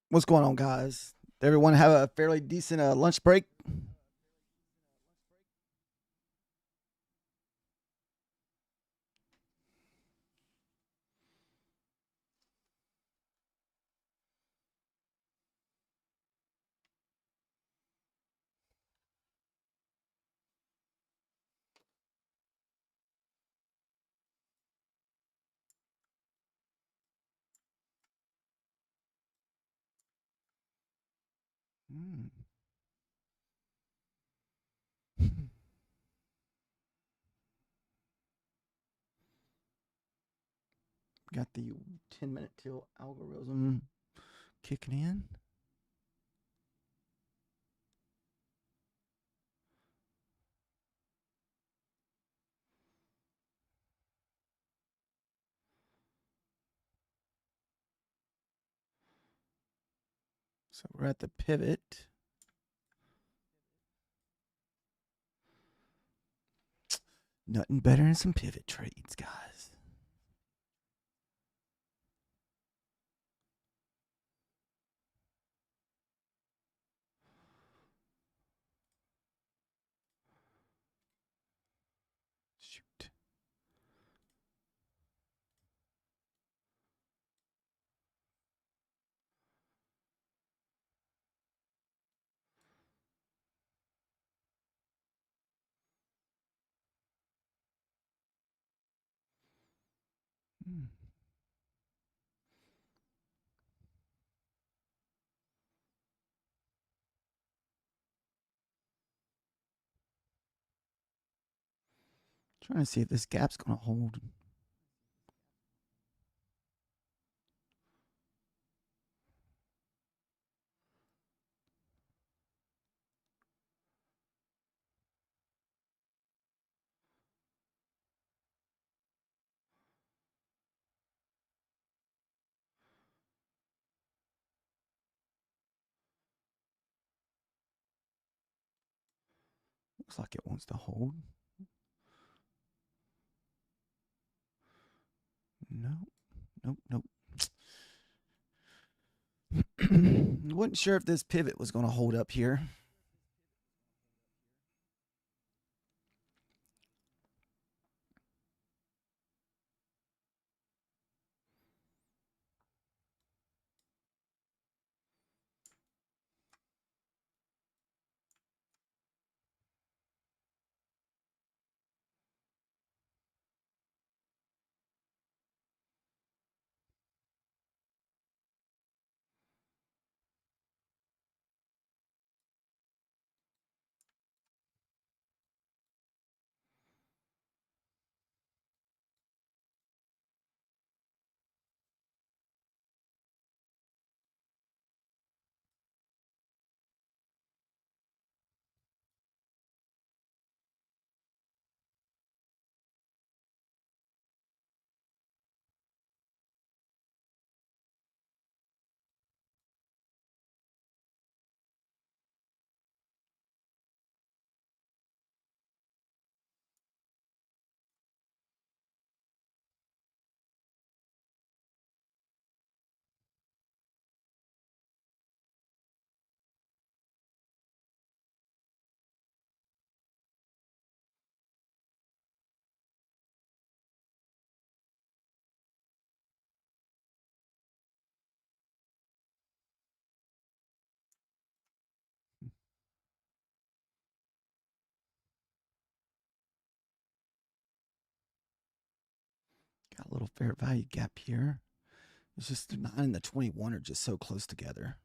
What's going on, guys? Did everyone have a fairly decent lunch break? Hmm. Got the 10-minute till algorithm kicking in. So we're at the pivot. Nothing better than some pivot trades, guys. Shoot. Hmm. Trying to see if this gap's going to hold. Looks like it wants to hold. Nope, nope, nope. Wasn't sure if this pivot was going to hold up here. Got a little fair value gap here. It's just the 9 and the 21 are just so close together.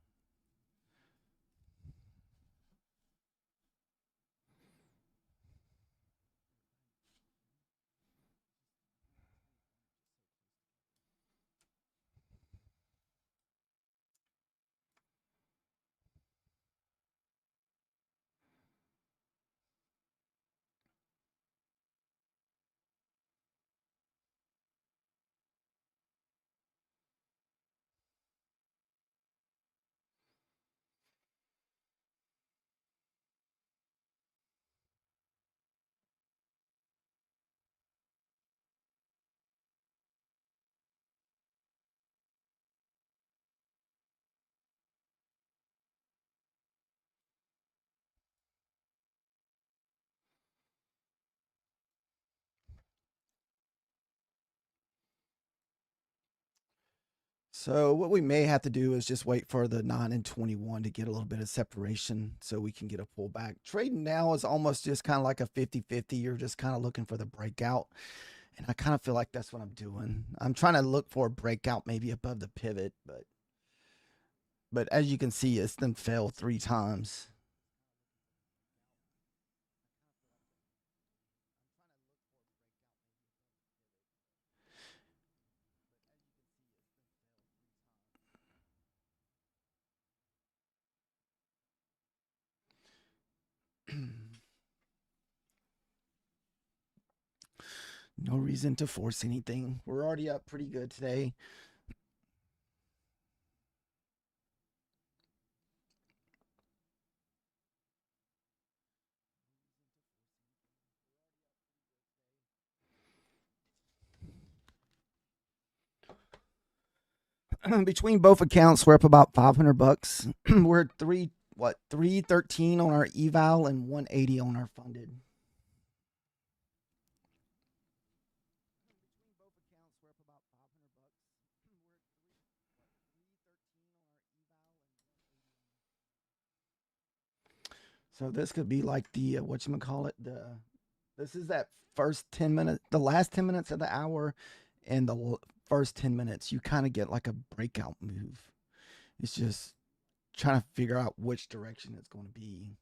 So what we may have to do is just wait for the 9 and 21 to get a little bit of separation so we can get a pullback. Trading now is almost just kind of like a 50-50. You're just kind of looking for the breakout. And I kind of feel like that's what I'm doing. I'm trying to look for a breakout maybe above the pivot, but as you can see, it's then failed 3 times. No reason to force anything. We're already up pretty good today. Between both accounts, we're up about 500 bucks. We're at 313 on our eval and 180 on our funded. So this could be like the whatchamacallit, this is that first 10 minutes, the last 10 minutes of the hour and the first 10 minutes. You kind of get like a breakout move. It's just trying to figure out which direction it's going to be.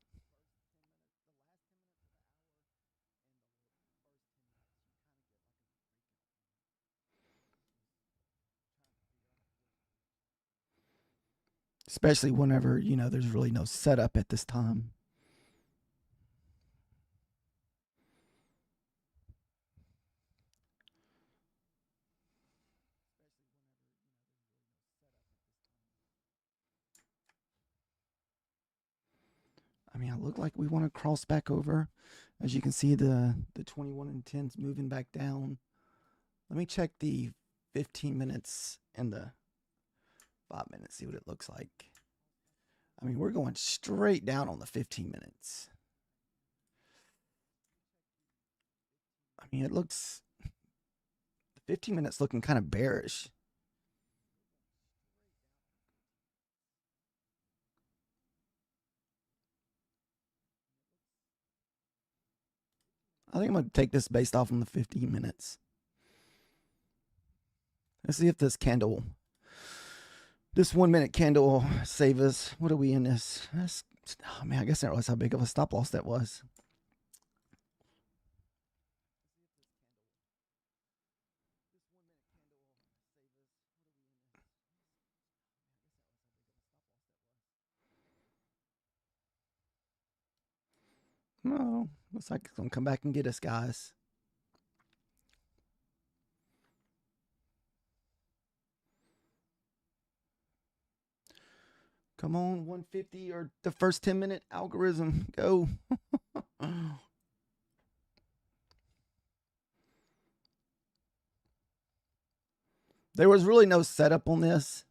Especially whenever, there's really no setup at this time. I mean, I look like we want to cross back over. As you can see, the 21 and 10's moving back down. Let me check the 15 minutes and the 5 minutes, see what it looks like. I mean, we're going straight down on the 15 minutes. I mean, it looks, the 15 minutes looking kind of bearish. I think I'm going to take this based off on the 15 minutes. Let's see if this 1 minute candle will save us. What are we in this? Oh man, I guess I didn't realize how big of a stop loss that was. No, looks like it's going to come back and get us, guys. Come on, 150 or the first 10-minute algorithm. Go. There was really no setup on this.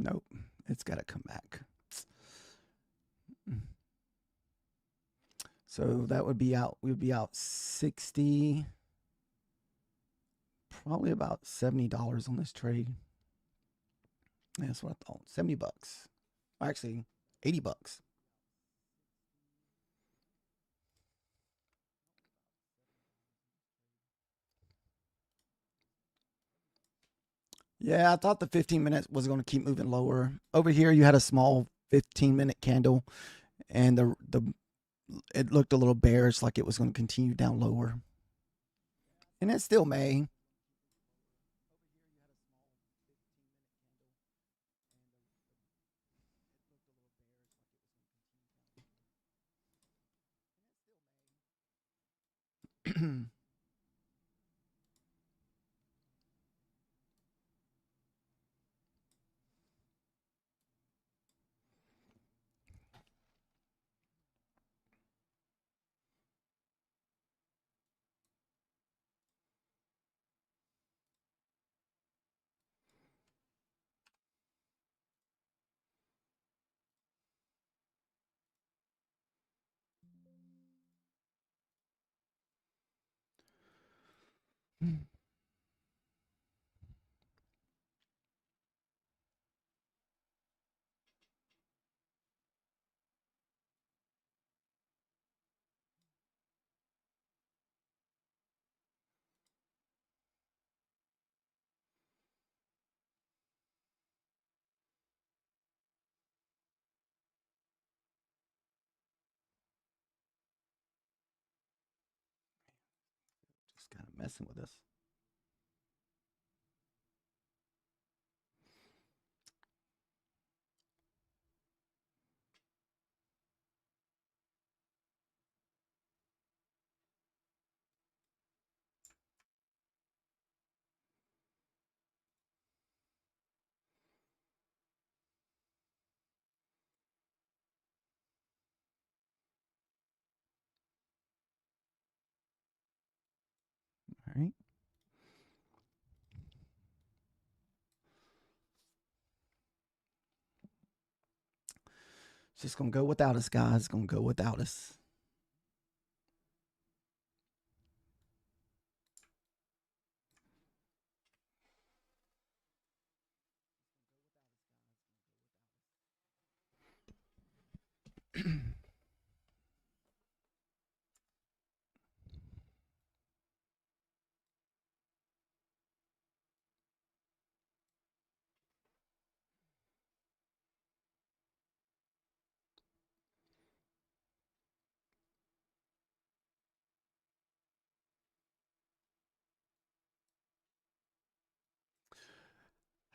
Nope. It's got to come back. So that would be out. We would be out 60, probably about $70 on this trade. Yeah, that's what I thought. 70 bucks. Actually, 80 bucks. Yeah, I thought the 15 minutes was going to keep moving lower. Over here, you had a small 15-minute candle, and it looked a little bearish, like it was going to continue down lower. And it still may. Just kind of messing with us. All right. It's just going to go without us, guys. It's going to go without us.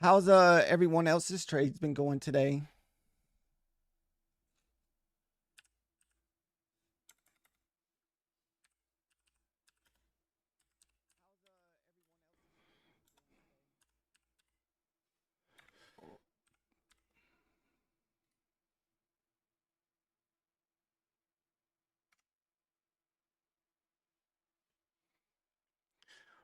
How's everyone else's trades been going today?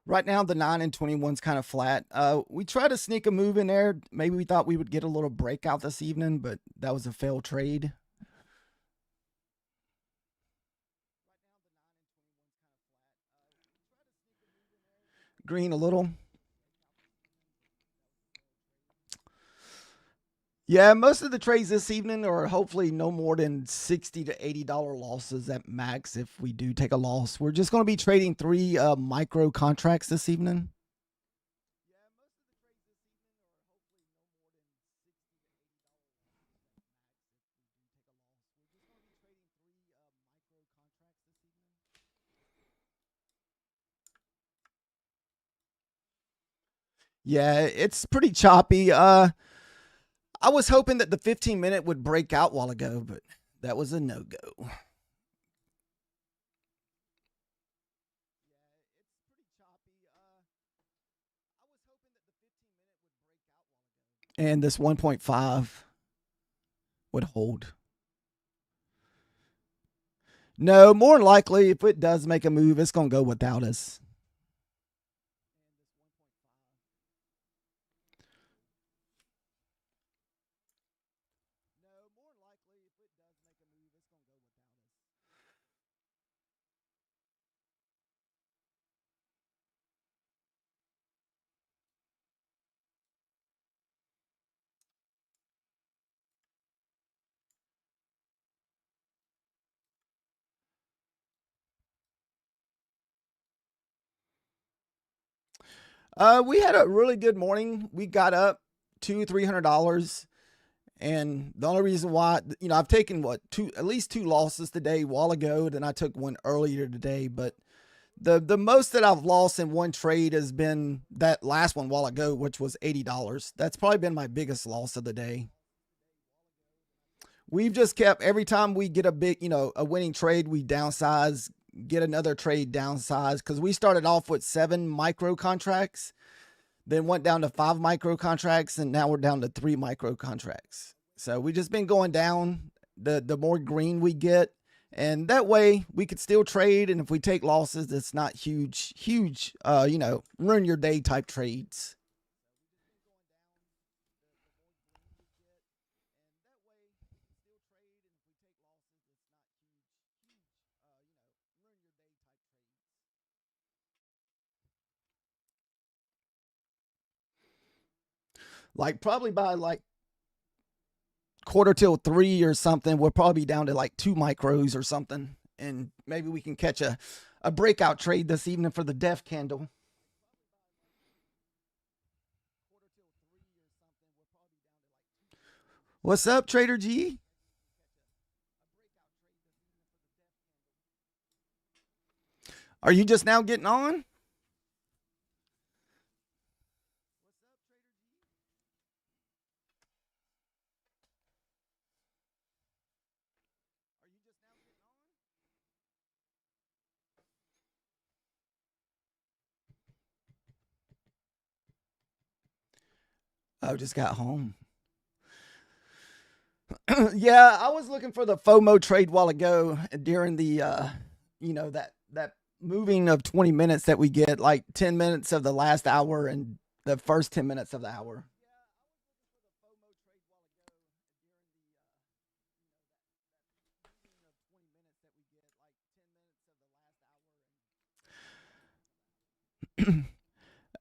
Right now, the 9 and 21's kind of flat. We tried to sneak a move in there. Maybe we thought we would get a little breakout this evening, but that was a failed trade. Green a little. Yeah, most of the trades this evening are hopefully no more than $60 to $80 losses at max if we do take a loss. We're just going to be trading 3 micro contracts this evening. Yeah, it's pretty choppy. I was hoping that the 15-minute would break out a while ago, but that was a no-go. And this 1.5 would hold. No, more than likely, if it does make a move, it's going to go without us. We had a really good morning. We got up $200-300, and the only reason why, I've taken at least 2 losses today. A while ago, then I took one earlier today. But the most that I've lost in one trade has been that last one a while ago, which was $80. That's probably been my biggest loss of the day. We've just kept, every time we get a big, a winning trade, we downsize, get another trade downsize, because we started off with 7 micro contracts, then went down to 5 micro contracts, and now we're down to 3 micro contracts. So we just been going down. The more green we get, and that way we could still trade. And if we take losses, it's not huge, ruin your day type trades. Like probably by like quarter till 3 or something, we'll probably be down to like 2 micros or something. And maybe we can catch a breakout trade this evening for the def candle. What's up, Trader G? Are you just now getting on? I just got home. Yeah, I was looking for the FOMO trade while ago during the that moving of 20 minutes that we get, like 10 minutes of the last hour and the first 10 minutes of the hour.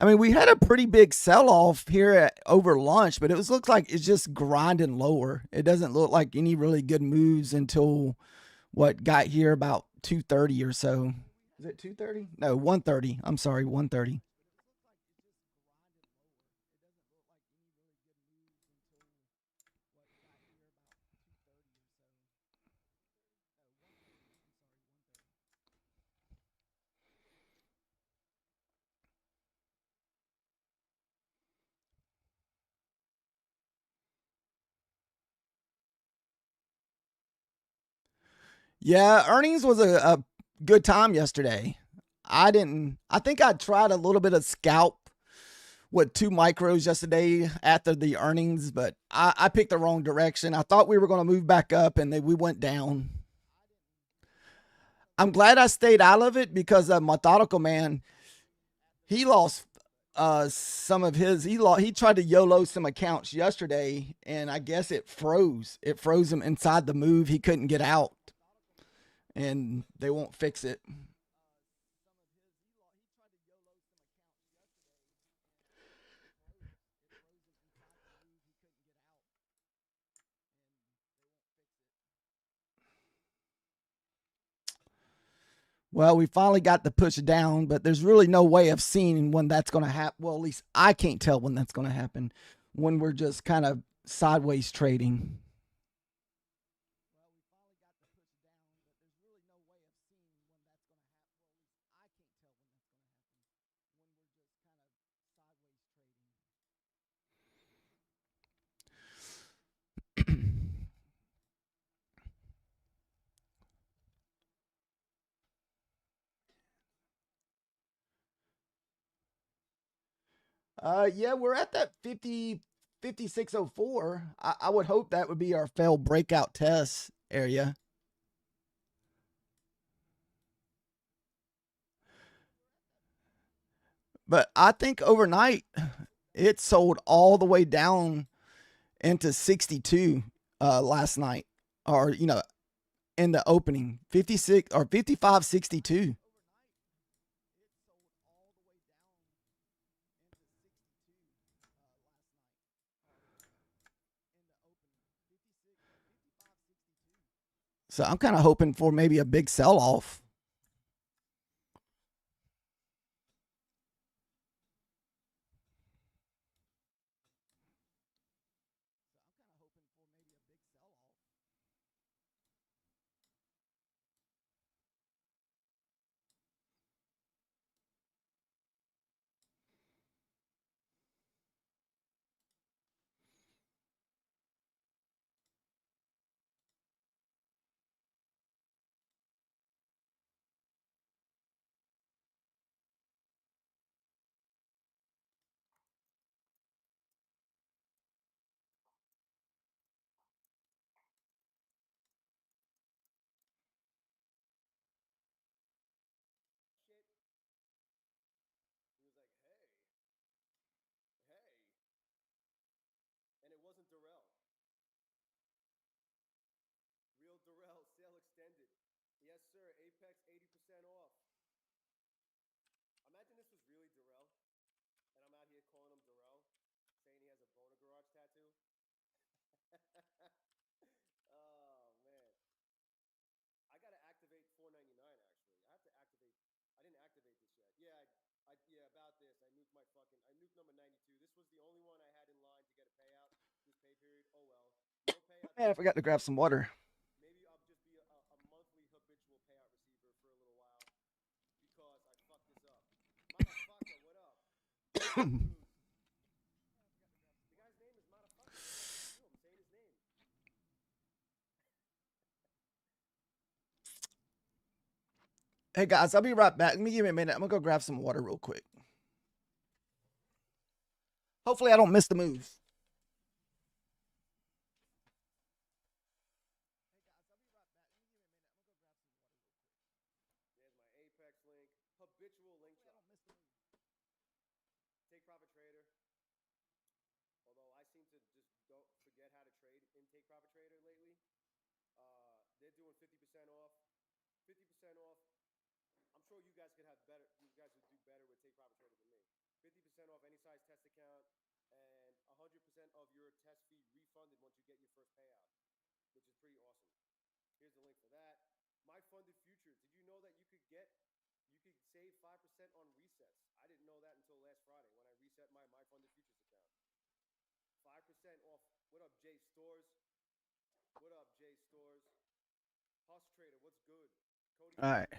I mean, we had a pretty big sell off here over lunch, but looks like it's just grinding lower. It doesn't look like any really good moves until what got here about 2:30 or so. Is it 2:30? No, 1:30. I'm sorry, 1:30. Yeah, earnings was a good time yesterday. I think I tried a little bit of scalp with 2 micros yesterday after the earnings, but I picked the wrong direction. I thought we were going to move back up and then we went down. I'm glad I stayed out of it because Methodical Man, he lost some of his he tried to YOLO some accounts yesterday and I guess it froze. It froze him inside the move. He couldn't get out and they won't fix it. Well, we finally got the push down, but there's really no way of seeing when that's going to happen. Well, at least I can't tell when that's going to happen when we're just kind of sideways trading. Yeah, we're at that 5604. I would hope that would be our failed breakout test area. But I think overnight it sold all the way down into 62 last night, or in the opening 56 or 55.62. So I'm kind of hoping for maybe a big sell off. crotch tattoo? Oh man, I gotta activate 499 actually. I have to activate. I didn't activate this yet. Yeah, yeah, about this. I nuked number 92. This was the only one I had in line to get a payout this pay period. Oh well, no payout. Man, I forgot to grab some water. Maybe I'll just be a monthly habitual payout receiver for a little while because I fucked this up. Motherfucker, what up? The guy's name is Motherfucker. I'm saying his name. Hey guys, I'll be right back. Let me give me a minute. I'm gonna go grab some water real quick. Hopefully I don't miss the move. There's my Apex link, habitual link shop. Take Profit Trader. Although I seem to just don't forget how to trade in Take Profit Trader lately. They're doing 50% off. 50% off. I'm sure you guys could have better. You guys would do better with Take Profit Trader than me. 50% off any size test account, and 100% of your test fee refunded once you get your first payout, which is pretty awesome. Here's the link for that. My Funded Futures. Did you know that you could save 5% on resets? I didn't know that until last Friday when I reset my Funded Futures account. 5% off. What up, Jay Stores? What up, Jay Stores? Husk Trader, what's good? Cody, all right.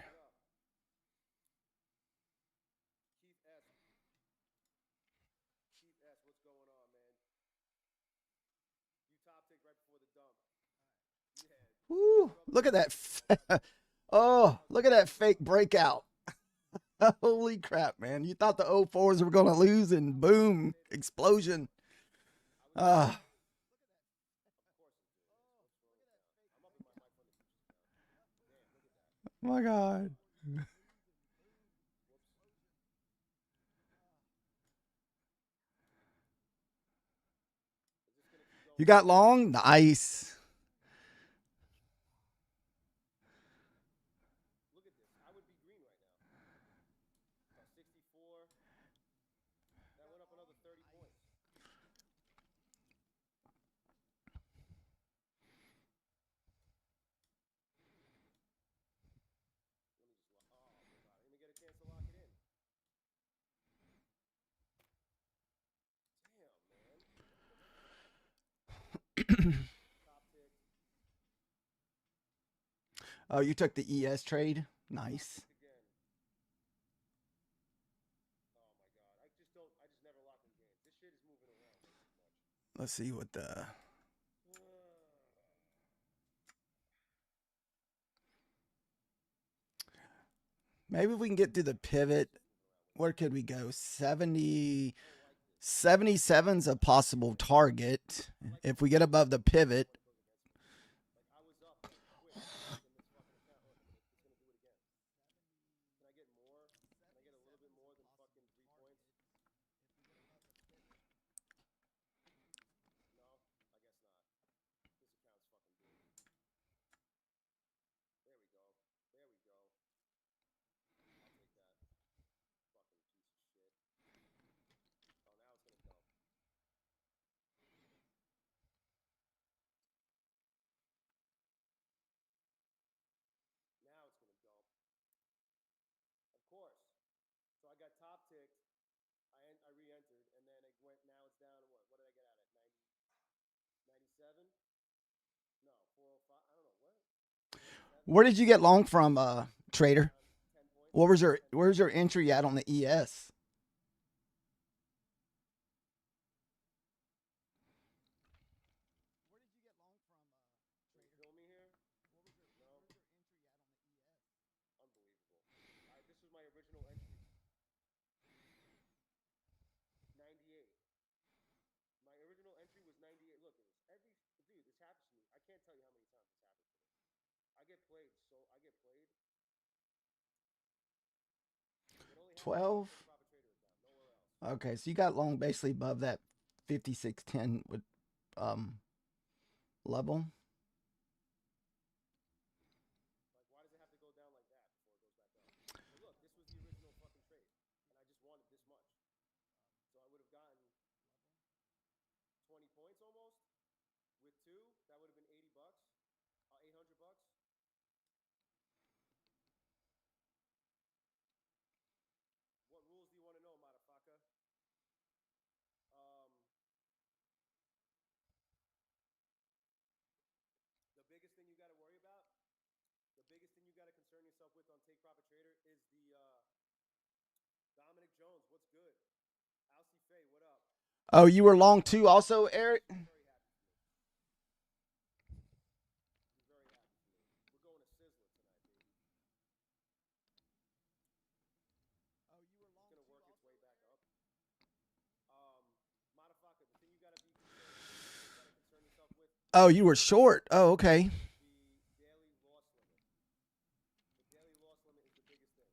what up? Keith S. Keith S, what's going on, man? You top tick right before the dump. Yeah. Woo, look at that. Oh, look at that fake breakout. Holy crap, man. You thought the 04s were going to lose and boom, explosion. Ah. Oh my God. You got long? Nice. Look at this. I would be green right now. 64. That went up another 30 points. Let me just lock. Oh, God. I didn't even get a chance to lock it in. Damn, man. Top tick. Oh, you took the ES trade? Nice. Again. Oh, my God. I just never lock in games. This shit is moving around way too much. Let's see what the. Maybe if we can get through the pivot. Where could we go? 70. 77's a possible target. If we get above the pivot. I was up quick in this fucking account. Look, it's gonna do it again. Can I get more? Can I get a little bit more than fucking 3 points? No, I guess not. This account's fucking doomed. There we go. There we go. I'll take that. Fucking piece of shit. Oh, now it's gonna dump. Now it's gonna dump. Of course. So I got top ticked. I re-entered, and then it went. Now it's down to what? What did I get out at? 97? No, 405. I don't know what. Where did you get long from, trader? 10 points. Where's your entry at on the ES? Can you kill me here? No. Unbelievable. This was my original entry. 98. My original entry was 98. Look at this. Dude, this happens to me. I can't tell you how many times this happens to me. I get played. 12. Okay, so you got long basically above that 5610 with level. Like, why does it have to go down like that before it goes back up? But look, this was the original fucking trade, and I just wanted this much. So I would have gotten 20 2, that would have been 80 bucks, 800 bucks. What rules do you want to know, motherfucker? The biggest thing you got to worry about, the biggest thing you got to concern yourself with on Take Profit Trader is the Dominic Jones. What's good? Alcy Faye, what up? Oh, you were long too also, Eric? Very happy for me. He's very happy for me. We're going to Sizzler tonight, baby. Oh, you were long It's gonna work its way back up. Motherfucker, the thing you gotta be concern yourself with. Oh, you were short. Oh, okay. The daily loss limit. The daily loss limit is the biggest thing.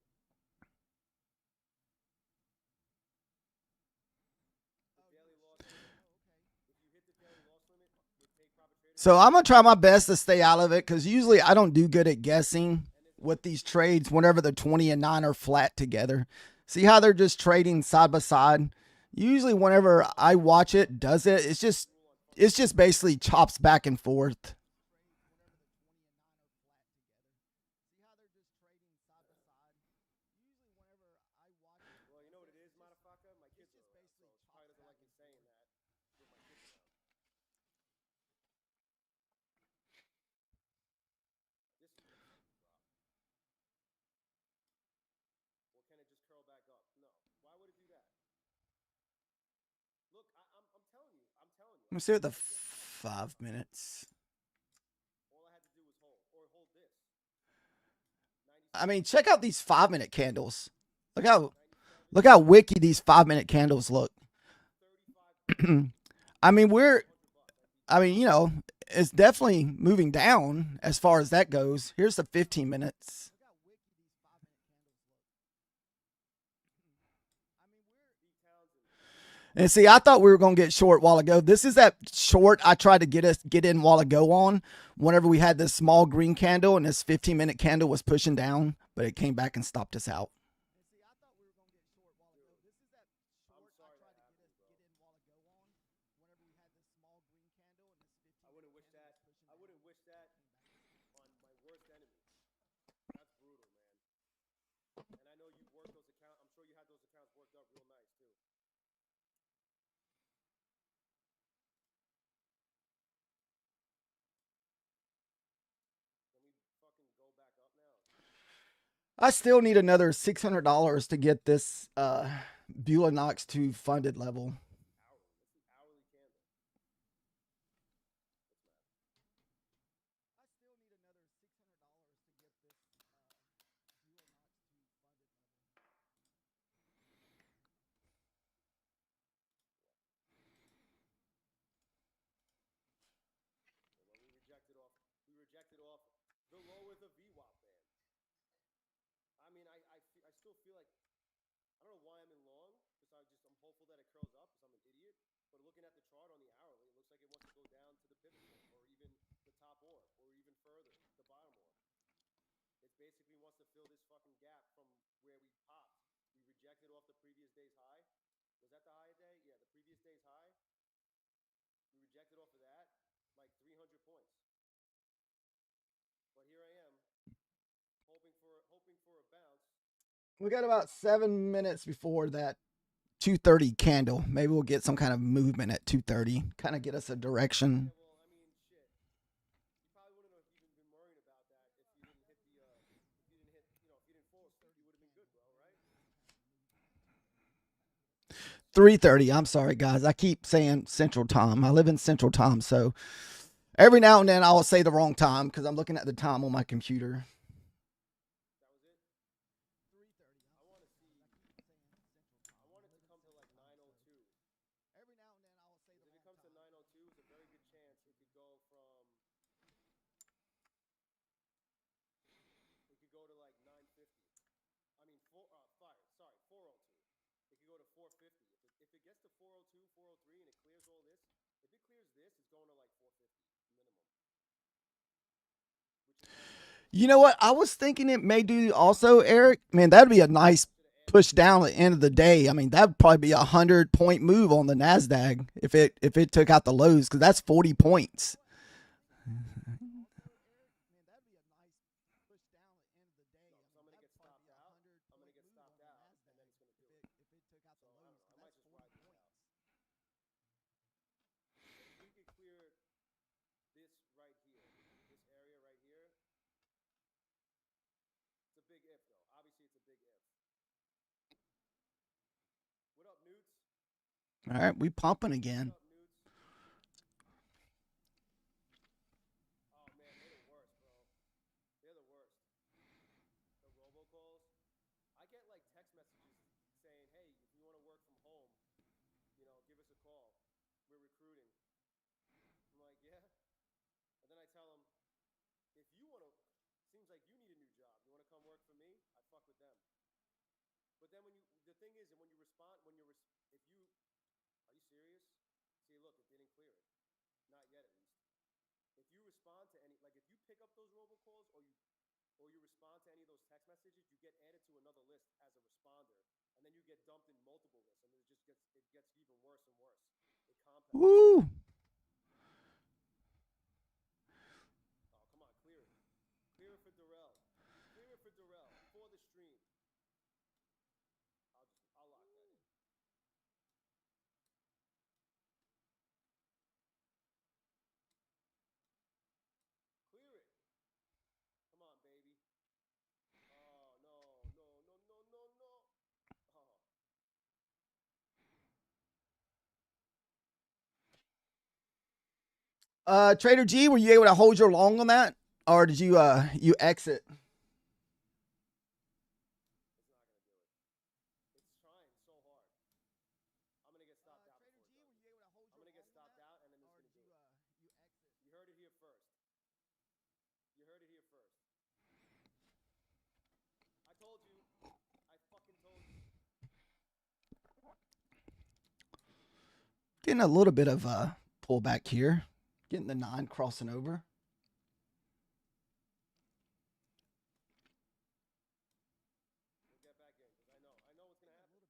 The daily loss limit. If you hit the daily loss limit with Take Profit Trader. So I'm going to try my best to stay out of it because usually I don't do good at guessing with these trades whenever the 20 and 9 are flat together. See how they're just trading side by side? Usually whenever I watch it, does it? It's just basically chops back and forth. Well, you know what it is, motherfucker? My kids are around, so it probably doesn't like me saying that with my kids around. This is gonna fucking drop. Or can it just curl back up? No. Why would it do that? Look, I'm telling you. I'm telling you. Let me see what the 5 minutes. All I had to do was hold. Or hold this. I mean, check out these 5 minute candles. Look how wicky these 5 minute candles look. I mean, you know, it's definitely moving down as far as that goes. Here's the 15 minutes. And see, I thought we were going to get short a while ago. This is that short I tried to get in a while ago on whenever we had this small green candle and this 15-minute candle was pushing down, but it came back and stopped us out. I wouldn't wish that on my worst enemy. That's brutal, man. And I know you've worked those accounts. I'm sure you had those accounts worked up real nice, too. Can we fucking go back up now? I still need another $600 to get this Beulah Knox to funded level. Hourly candle. We rejected off the low of the VWAP band. I mean, I still feel like, I don't know why I'm in long, because I'm hopeful that it curls up, because I'm an idiot. But looking at the chart on the hourly, it looks like it wants to go down to the pivot point, or even the top orb, or even further, the bottom orb. It basically wants to fill this fucking gap from where we popped. We rejected off the previous day's high. Was that the high day? Yeah, the previous day's high. We rejected off of that, like 300 points. But here I am, hoping for a bounce. We got about 7 minutes before that 2:30 candle. Maybe we'll get some kind of movement at 2:30, kind of get us a direction. Yeah, well, I mean, shit. You probably wouldn't have even been worried about that if you didn't hit if you didn't fall asleep, you would have been good, bro, right? 3:30. I'm sorry, guys. I keep saying Central Time. I live in Central Time, so every now and then I'll say the wrong time because I'm looking at the time on my computer. That was it? 3:30. I want to see. I want it to come to like 9:02. Every now and then I will say If it comes to 9:02, it's a very good chance it could go from. It could go to like 9:50. I mean, 4:02. It could go to 4:50. If it gets to 4:02, 4:03, and it clears all this, if it clears this, it's going to like 4:50 minimum. You know what? I was thinking it may do also, Eric. Man, that'd be a nice push down at the end of the day. I mean, that'd probably be 100-point move on the NASDAQ if it took out the lows because that's 40 points. big if. What up, Newts? All right, we pumping again. What up, Newts? Oh man, they're the worst, bro. They're the worst. The robocalls. I get like text messages saying, "Hey, if you want to work from home, you know, give us a call. We're recruiting." I'm like, "Yeah." And then I tell them, "If you want to, seems like you need a new job. You want to come work for me? I fuck with them." But then the thing is, and when you respond, if you, are you serious? See, look, it didn't clear it. Not yet, at least. If you respond to any, like if you pick up those robocalls or you respond to any of those text messages, you get added to another list as a responder, and then you get dumped in multiple lists, and it gets even worse and worse. It compounds. Woo! Oh, come on, clear it. Clear it for Darrell. Clear it for Darrell for the stream. I'll lock that in. Clear it. Come on, baby. Oh, no, no, no, no, no, no. Oh. Trader G, were you able to hold your long on that, or did you you exit? It's not gonna do it. It's trying so hard. I'm gonna get stopped out before it does. I'm gonna get stopped out, and then it's gonna do it. You heard it here first. You heard it here first. I told you. I fucking told you. Getting a little bit of pullback here. Getting the 9 crossing over. We'll get back in because I know what's gonna happen.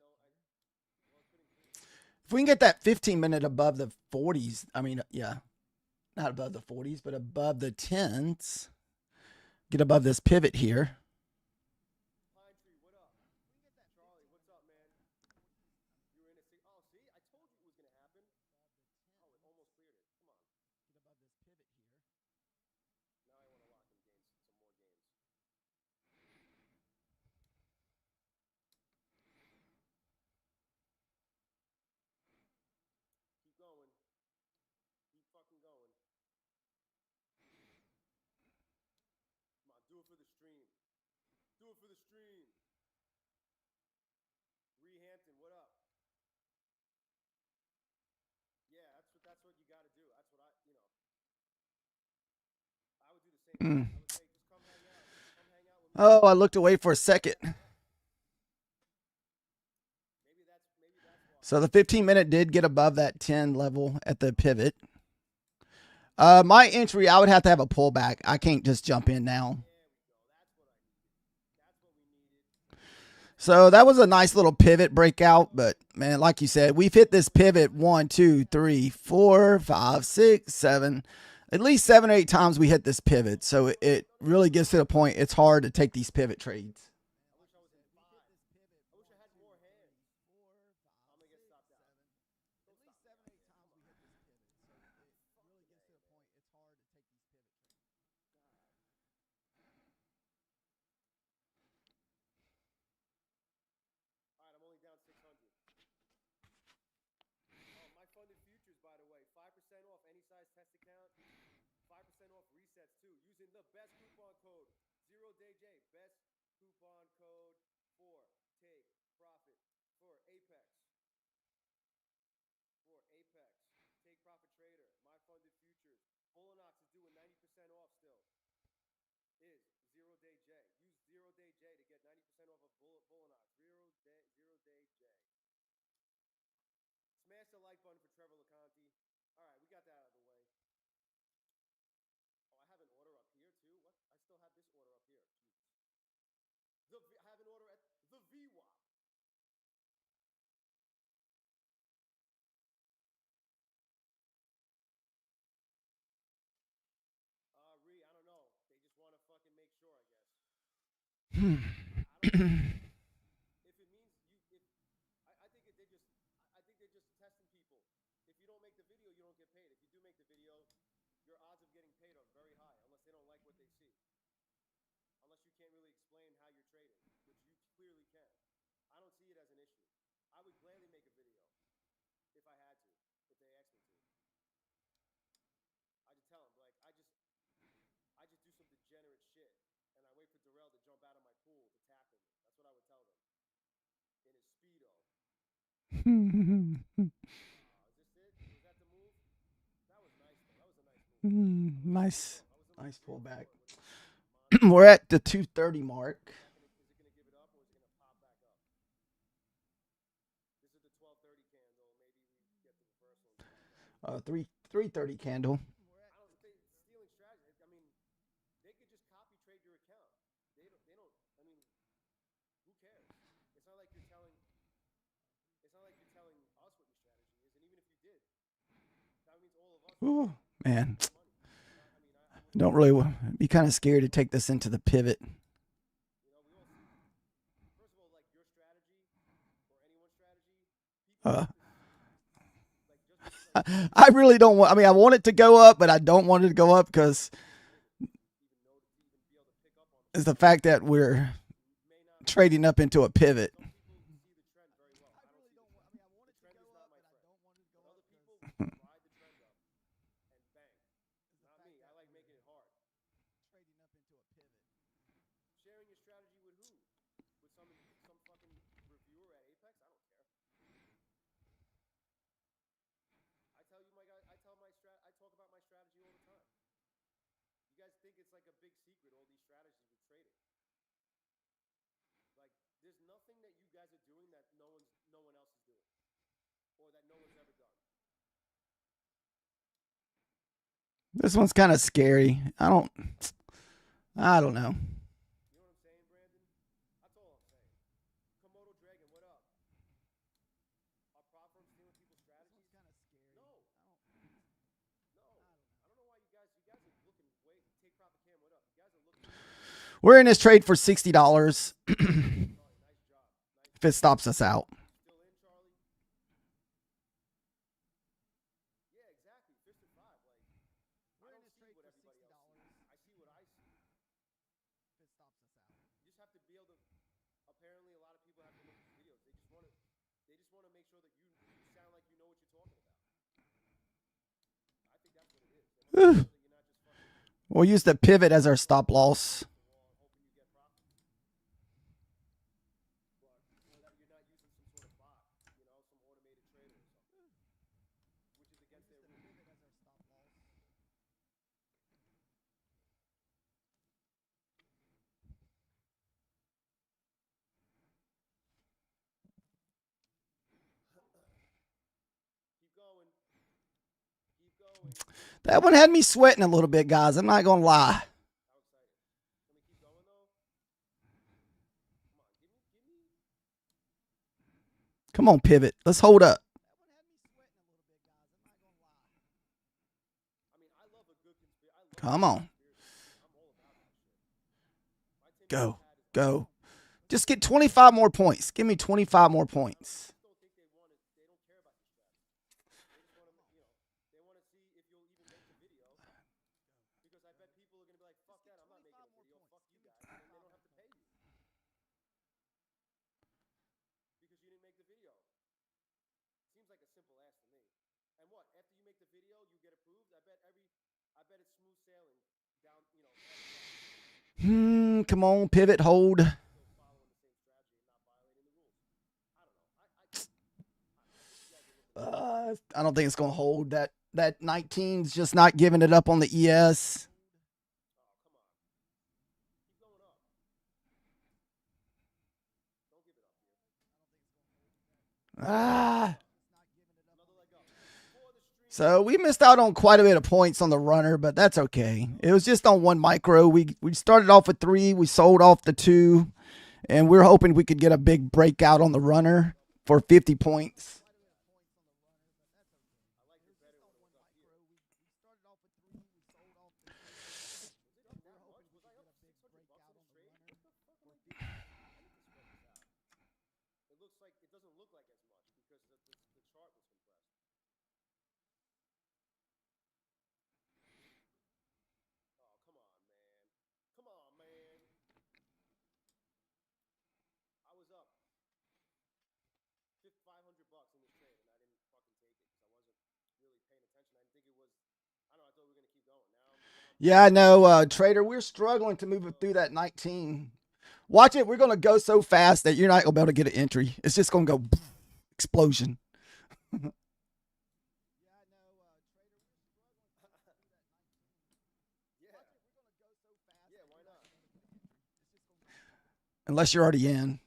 Well, it couldn't clear. If we can get that 15-minute above the 40s, I mean, yeah, not above the 40s, but above the 10s. Get above this pivot here. Pine Tree, what up? Charlie, what's up, man? You were in a oh, see, I told you it was gonna happen. Oh, it almost cleared it. Come on. Get above this pivot here. Now I want to lock in games, some more games. Keep going. Keep fucking going. Come on, do it for the stream. Do it for the stream. Hampton, what up? Yeah, that's what you got to do. That's what I would do the same thing. I would say, just come hang out. Come hang out with me. Oh, I looked away for a second. Maybe that's why. So the 15-minute did get above that 10 level at the pivot. My entry, I would have to have a pullback. I can't just jump in now. So that was a nice little pivot breakout, but man, like you said, we've hit this pivot 1, 2, 3, 4, 5, 6, 7, at least 7 or 8 times we hit this pivot. So it really gets to the point it's hard to take these pivot trades. I wish I was in 5. I wish I had more hands. 4, 5. I'm gonna get stopped out. At least 7 or 8 times we hit this pivot. So it really gets to the point it's hard to take these pivot trades. Alright, I'm only down 600. Oh, my funded futures, by the way, 5% off any size test account, 5% off resets too, using the best coupon code 0DayJ. Best coupon code for take profit for Apex. Take profit trader, my funded futures. Bullinox is doing 90% off still. Is 0DayJ. Use 0DayJ to get 90% off of Bullinox. 0DayJ. Smash the like button for Trevor LeConte. All right, we got that out of the way. Oh, I have an order up here too. What? I still have this order up here. Jesus. I have an order at the VWAP. I don't know. They just want to fucking make sure, I guess. If it means I think they're just testing people. If you don't make the video, you don't get paid. If you do make the video, your odds of getting paid are very high, unless they don't like what they see. Unless you can't really explain how you're trading. jump out of my pool to tackle me. That's what I would tell them. In his Speedo. Is this it? Was that the move? That was nice, though. That was a nice move. Nice. I was in Nice green pullback. court with We're at the 230 mark. Is it going to give it up or is it going to pop back up? This is the 1230 candle. Maybe we get the reversal. 330 candle. I don't think stealing strategy. I mean, they could just copy trade your account. They don't. I mean, who cares? It's not like you're telling. It's not like you're telling us what your strategy is, and even if you did, that means all of us. Ooh, man. I Don't really be kind of scared to take this into the pivot. You know, we all see. First of all, like your strategy or anyone's strategy. I really don't want. I mean, I want it to go up, but I don't want it to go up because it's the fact that we're trading up into a pivot. Sharing your strategy with who? With some fucking reviewer at Apex? I don't care. I tell you, my guy. I talk about my strategy all the time. You guys think it's like a big secret, all these strategies with trading? Like, there's nothing that you guys are doing that no one else is doing, or that no one's ever done. This one's kind of scary. I don't know. You know what I'm saying, Brandon? That's all I'm saying. Komodo Dragon, what up? Are prop firms stealing people's strategies? This one's kind of scary. No. I don't know why you guys are looking way. Take profit cam, what up? You guys are looking. We're in this trade for $60. Nice job. If it stops us out. Still in, Charlie? Yeah, exactly. 55. Like, I don't see what everybody else sees. I see what I see. If it stops us out. You just have to be able to. Apparently, a lot of people have to look at these videos. They just want to make sure that you sound like you know what you're talking about. I think that's what it is. You're not just fucking. We'll use the pivot as our stop loss. Hoping you get profit. But that you're not using some sort of bot, you know, some automated trader or something, which is against their rules. Keep going. That one had me sweating a little bit, guys. I'm not going to lie. How excited. Can we keep going, though? Come on, pivot. Let's hold up. I mean, I love a good conspiracy. Come on. I'm all about that shit. Go. Just get 25 more points. Give me 25 more points. I don't think they don't care about your strategy. They just want to, they want to see if you'll even make the video. Because I bet people are going to be like, fuck that, I'm not making a video. Fuck you guys. And then they don't have to pay you. Because you didn't make the video. Seems like a simple ask to me. And what? After you make the video, you get approved? I bet it's smooth sailing down, Come on, pivot, hold. I don't think it's going to hold. That 19's just not giving it up on the ES. So we missed out on quite a bit of points on the runner, but that's okay. It was just on one micro. We started off with 3. We sold off the 2. And we're hoping we could get a big breakout on the runner for 50 points. It doesn't look like as much because the chart was compressed. Oh, come on, man. Come on, man. I was up $500 in this trade, and I didn't fucking take it because I wasn't really paying attention. I didn't think it was. I don't know. I thought we were going to keep going. Now yeah, I know, Trader. We're struggling to move it through that 19. Watch it. We're going to go so fast that you're not going to be able to get an entry. It's just going to go explosion. Unless you're already in.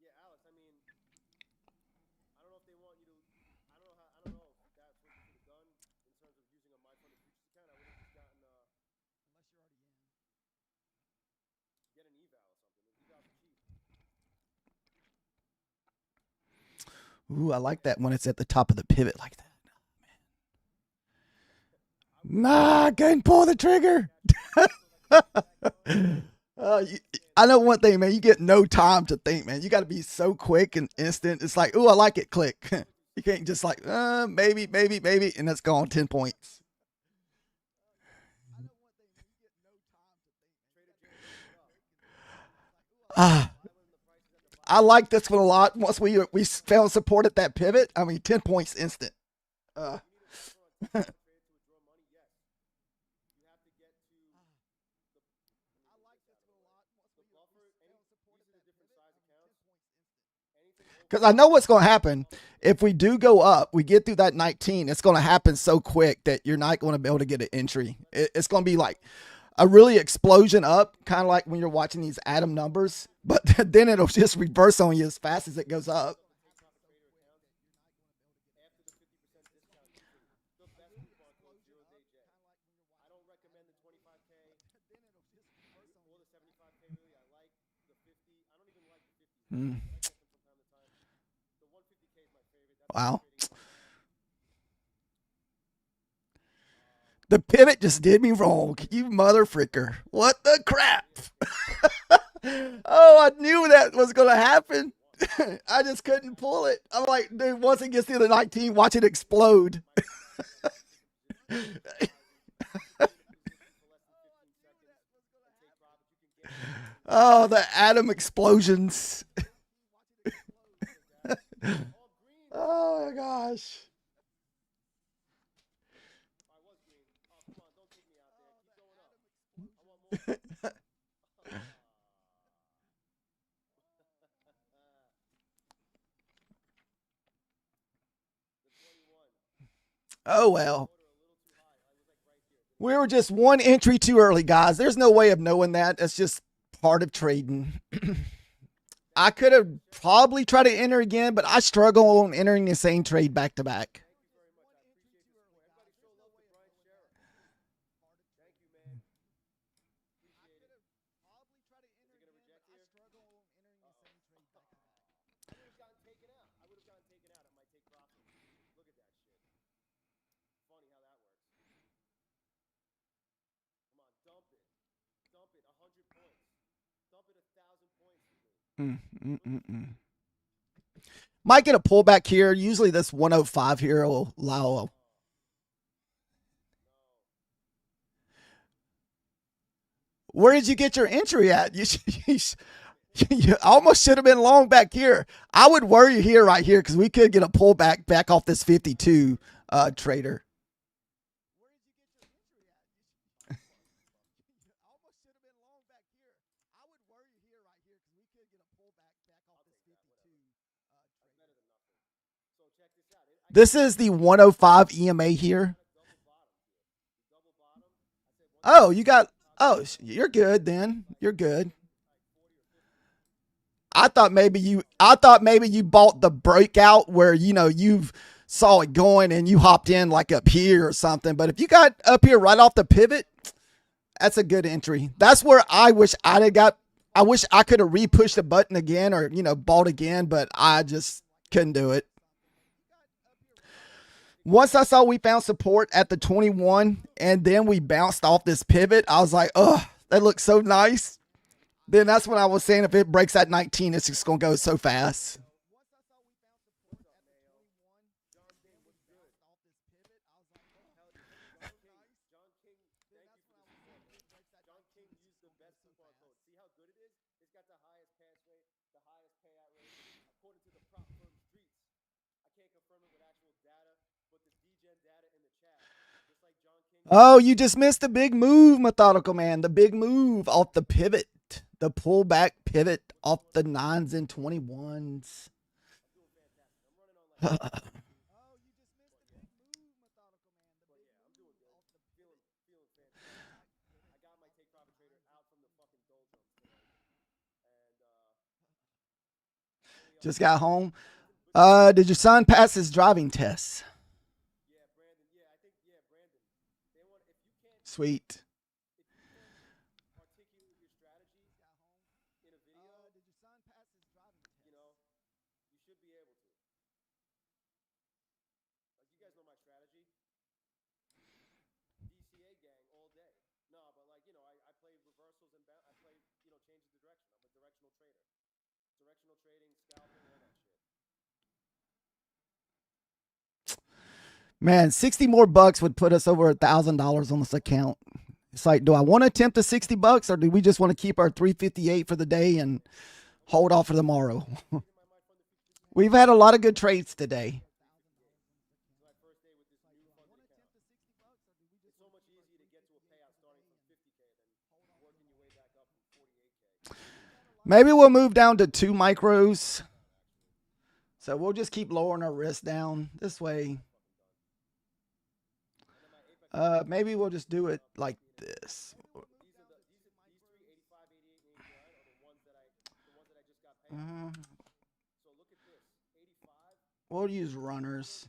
Yeah, Alex. I mean, I don't know if they want you to. I don't know how. I don't know if that's what you could have done in terms of using a myfundedfutures account. I would have just gotten. Get an eval or something. The evals are cheap. Ooh, I like that when it's at the top of the pivot like that. Nah, can't pull the trigger. I know one thing, man. You get no time to think, man. You got to be so quick and instant. It's like, ooh, I like it. Click. You can't just like, maybe, and that's gone 10 points. I like this one a lot. Once we found support at that pivot, I mean, 10 points instant. Because I know what's going to happen. If we do go up, we get through that 19, it's going to happen so quick that you're not going to be able to get an entry. It's going to be like a really explosion up, kind of like when you're watching these atom numbers, but then it'll just reverse on you as fast as it goes up. Wow. The pivot just did me wrong. You mother fricker. What the crap? Oh, I knew that was going to happen. I just couldn't pull it. I'm like, dude, once it gets to the 19, watch it explode. Oh, the atom explosions. Oh my gosh. Oh well. We were just one entry too early, guys. There's no way of knowing that. That's just part of trading. I could have probably tried to enter again, but I struggle on entering the same trade back to back. Might get a pullback here. Usually this 105 here will allow. Where did you get your entry at? You almost should have been long back here. I would worry here, right here, because we could get a pullback back off this 52 trader. This is the 105 EMA here. Oh, you got. Oh, you're good then. You're good. I thought maybe you bought the breakout where you've saw it going and you hopped in like up here or something. But if you got up here right off the pivot, that's a good entry. That's where I wish I'd have got. I wish I could have re-pushed the button again or bought again, but I just couldn't do it. Once I saw we found support at the 21 and then we bounced off this pivot, I was like, oh, that looks so nice. Then that's when I was saying if it breaks that 19, it's just going to go so fast. Oh, you just missed the big move, Methodical Man. The big move off the pivot. the pullback pivot off the 9s and 21s. Just got home. Did your son pass his driving test? Yeah, Brandon. Yeah, I think Brandon. They want if you can't Sweet. if you can't articulate your strategy in a video, Did your son pass his driving test? you know, you should be able to. Like you guys know my strategy. DCA gang all day. No, but like I play reversals and I play changes the direction. I'm a directional trader. Directional trading, scalping, all that shit. Man, 60 more bucks would put us over $1,000 on this account. It's like, do I want to attempt the 60 bucks or do we just want to keep our 358 for the day and hold off for tomorrow? We've had a lot of good trades today. So my first day with this new funded account. It's so much easier to get to a payout starting from 50K than working your way back up from 48K. Maybe we'll move down to 2 micros. So we'll just keep lowering our risk down this way. Maybe we'll just do it like this. These 3, 85, 88, and 89 are the ones that I just got paid. So look at this. 85. We'll use runners.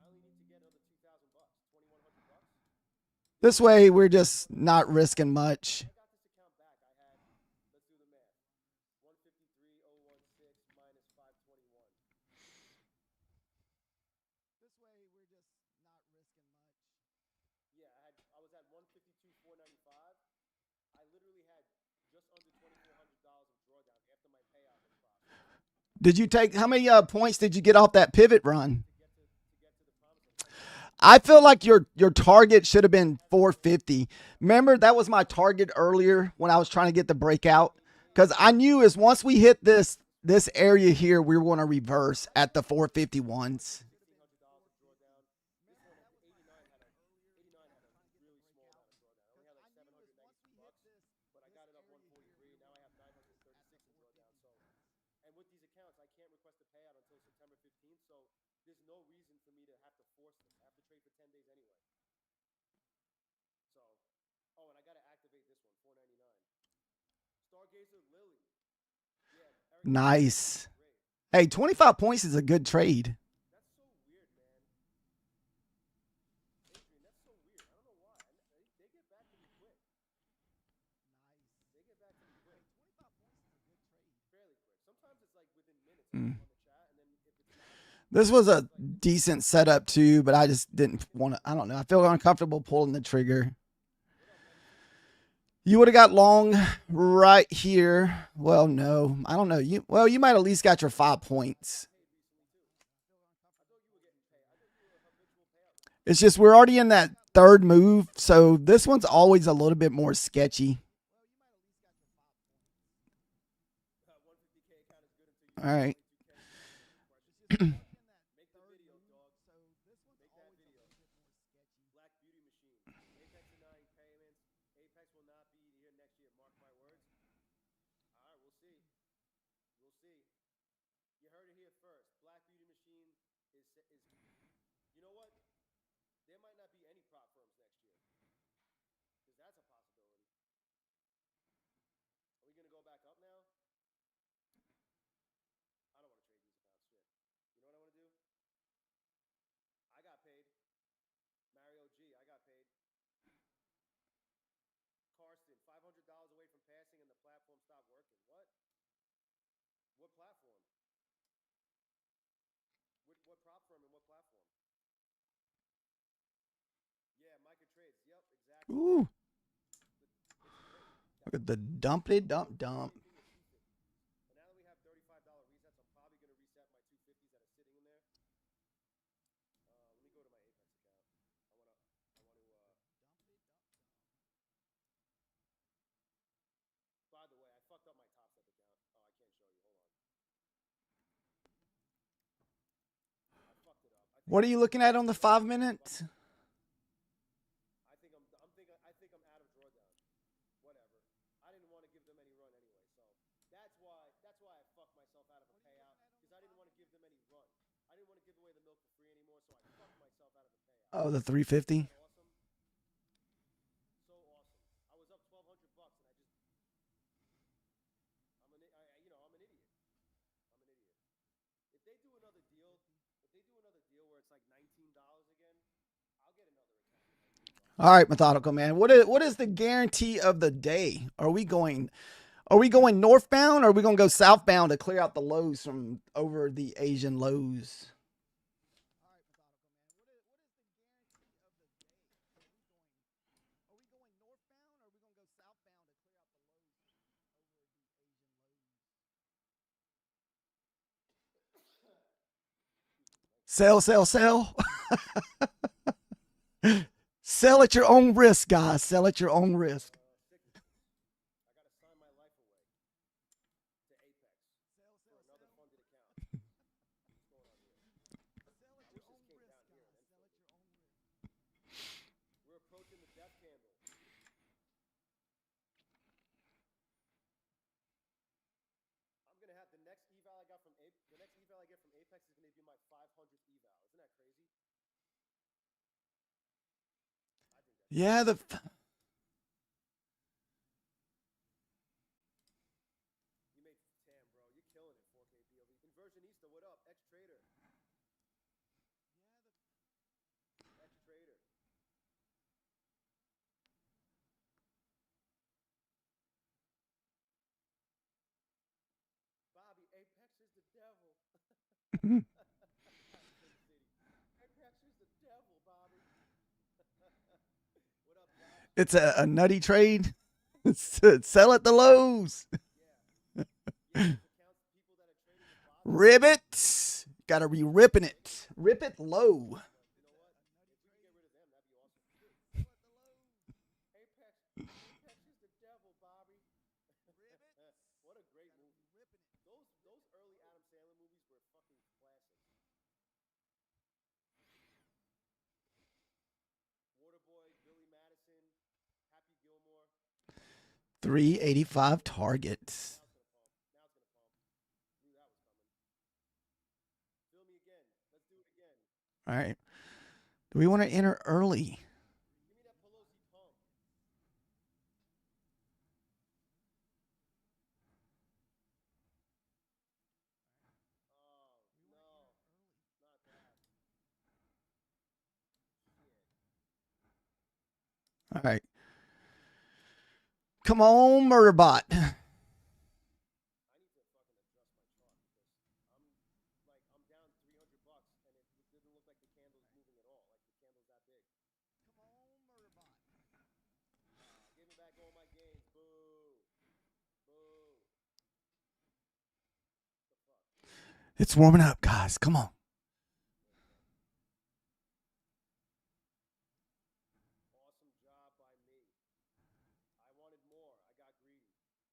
I only need to get another $2,000 bucks, $2,100 bucks. This way we're just not risking much. I got this account back. I had, let's do the math. 153,016 minus 521. This way we're just not risking much. Yeah, I was at 152,495. I literally had just under $2,400 of drawdown after my payout was processed. Did you take, how many points did you get off that pivot run? To get to the promised land. I feel like your target should have been 450. Remember, that was my target earlier when I was trying to get the breakout. Because I knew as once we hit this area here, we were going to reverse at the 451s. $1,600 of drawdown. This one at 89 had a really small amount of drawdown. I only had like $792, but I got it up 143. Now I have 936 in drawdown. So, and with these accounts, I can't request a payout until September 15th. So there's no reason for me to have to force this. I have to trade for 10 days anyway. So, oh, and I got to activate this one, 499. Stargazer Lily. Yeah. Eric, Nice. great. Hey, 25 points is a good trade. That's so weird, man. Adrian, that's so weird. I don't know why. They get back to me quick. Nice. They get back to me quick. 25 points is a good trade. Fairly quick. Sometimes it's like within minutes on the chat, and then if it's not, This was a decent setup too, but I just didn't want to, I don't know. I feel uncomfortable pulling the trigger. You would have got long right here. Well, no, I don't know. You might at least got your 5 points. It's just we're already in that third move, so this one's always a little bit more sketchy. 150K account is good until you All right. make the video, dog. Make that video. Black Beauty Machine. Apex denying payments. Apex will not be here next year. Mark my words. All right, we'll see. We'll see. You heard it here first. Black Beauty Machine is. You know what? There might not be any prop firms next year, because that's a possibility. Are we gonna go back up now? I don't want to trade these accounts. Shit. You know what I want to do? I got paid. Mario G, I got paid. Karsten, $500 away from passing and the platform stopped working. What? What platform? What prop firm and what platform? Yeah, Micro Trades. Yep, exactly. Ooh, It's look at the dumpty dump dump. great. And now that we have $35 resets, I'm probably going to reset my 250s that are sitting in there. Let me go to my Apex account. By the way, I fucked up my top step account. Oh, I can't show you. Hold on. I fucked it up. What are you looking at on the 5 minute? I think I'm out of drawdown. Whatever. I didn't want to give away the milk for free anymore, so I fucked myself out of the payout. Oh, the 350. Awesome. So awesome. I was up $1,200 and I'm an idiot. I'm an idiot. If they do another deal, where it's like $19 again, I'll get another account. All right, methodical man. What is the guarantee of the day? Are we going northbound, or are we going to go southbound to clear out the lows from over the Asian lows? Sell, sell, sell. Sell at your own risk, guys. Sell at your own risk. I got to sign my life away to Apex for another funded account. What's going on here? I wish this came down here and then we're approaching the death candle. I'm gonna have the next eval I get from Apex is gonna be my 500th eval. Isn't that crazy? Yeah, You made damn, bro. You're killing it. 4K POV. Inversionista, what up? X-Trader. X-Trader. Bobby, Apex is the devil. Apex is the devil, Bobby. What up, Josh? it's a nutty trade. Sell at the lows. Ribbit. Gotta be ripping it. Rip it low. Apex is the devil, Bobby. What a great movie. Those early Adam Sandler movies were fucking classics. Waterboy, Billy Madison, Happy Gilmore. 385 targets. Now it's gonna pump. Knew that was coming. Fill me again. Let's do it again. All right. Do we want to enter early? Give me that Pelosi pump. Oh, no. Not that. Shit. All right. Come on, Murderbot. I need to fucking adjust my chart because I'm down $300 and it didn't look like the candle's moving at all. Like the candle's that big. Come on, Murderbot. Give me back all my gains. Boo. Boo. The fuck? It's warming up, guys. Come on. Awesome job by me. I wanted more. I got greedy. It's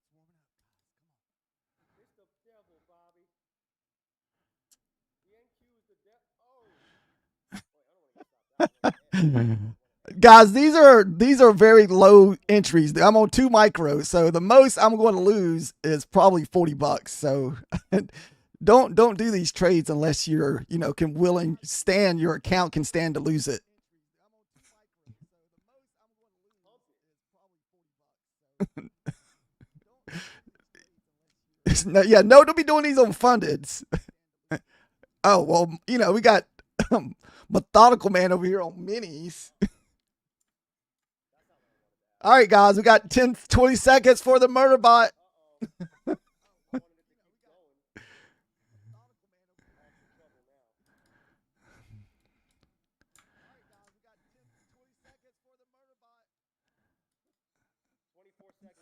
warming up, guys. Come on. It's the devil, Bobby. The NQ is the devil. Oh. Wait, I don't want to stop that. Guys, these are very low entries. I'm on 2 micros, so the most I'm going to lose is probably $40. So don't do these trades unless you're, your account can stand to lose it. No, don't be doing these on fundeds. Oh, well, we got Methodical Man over here on minis. All right, guys, we got 20 seconds for the murder bot.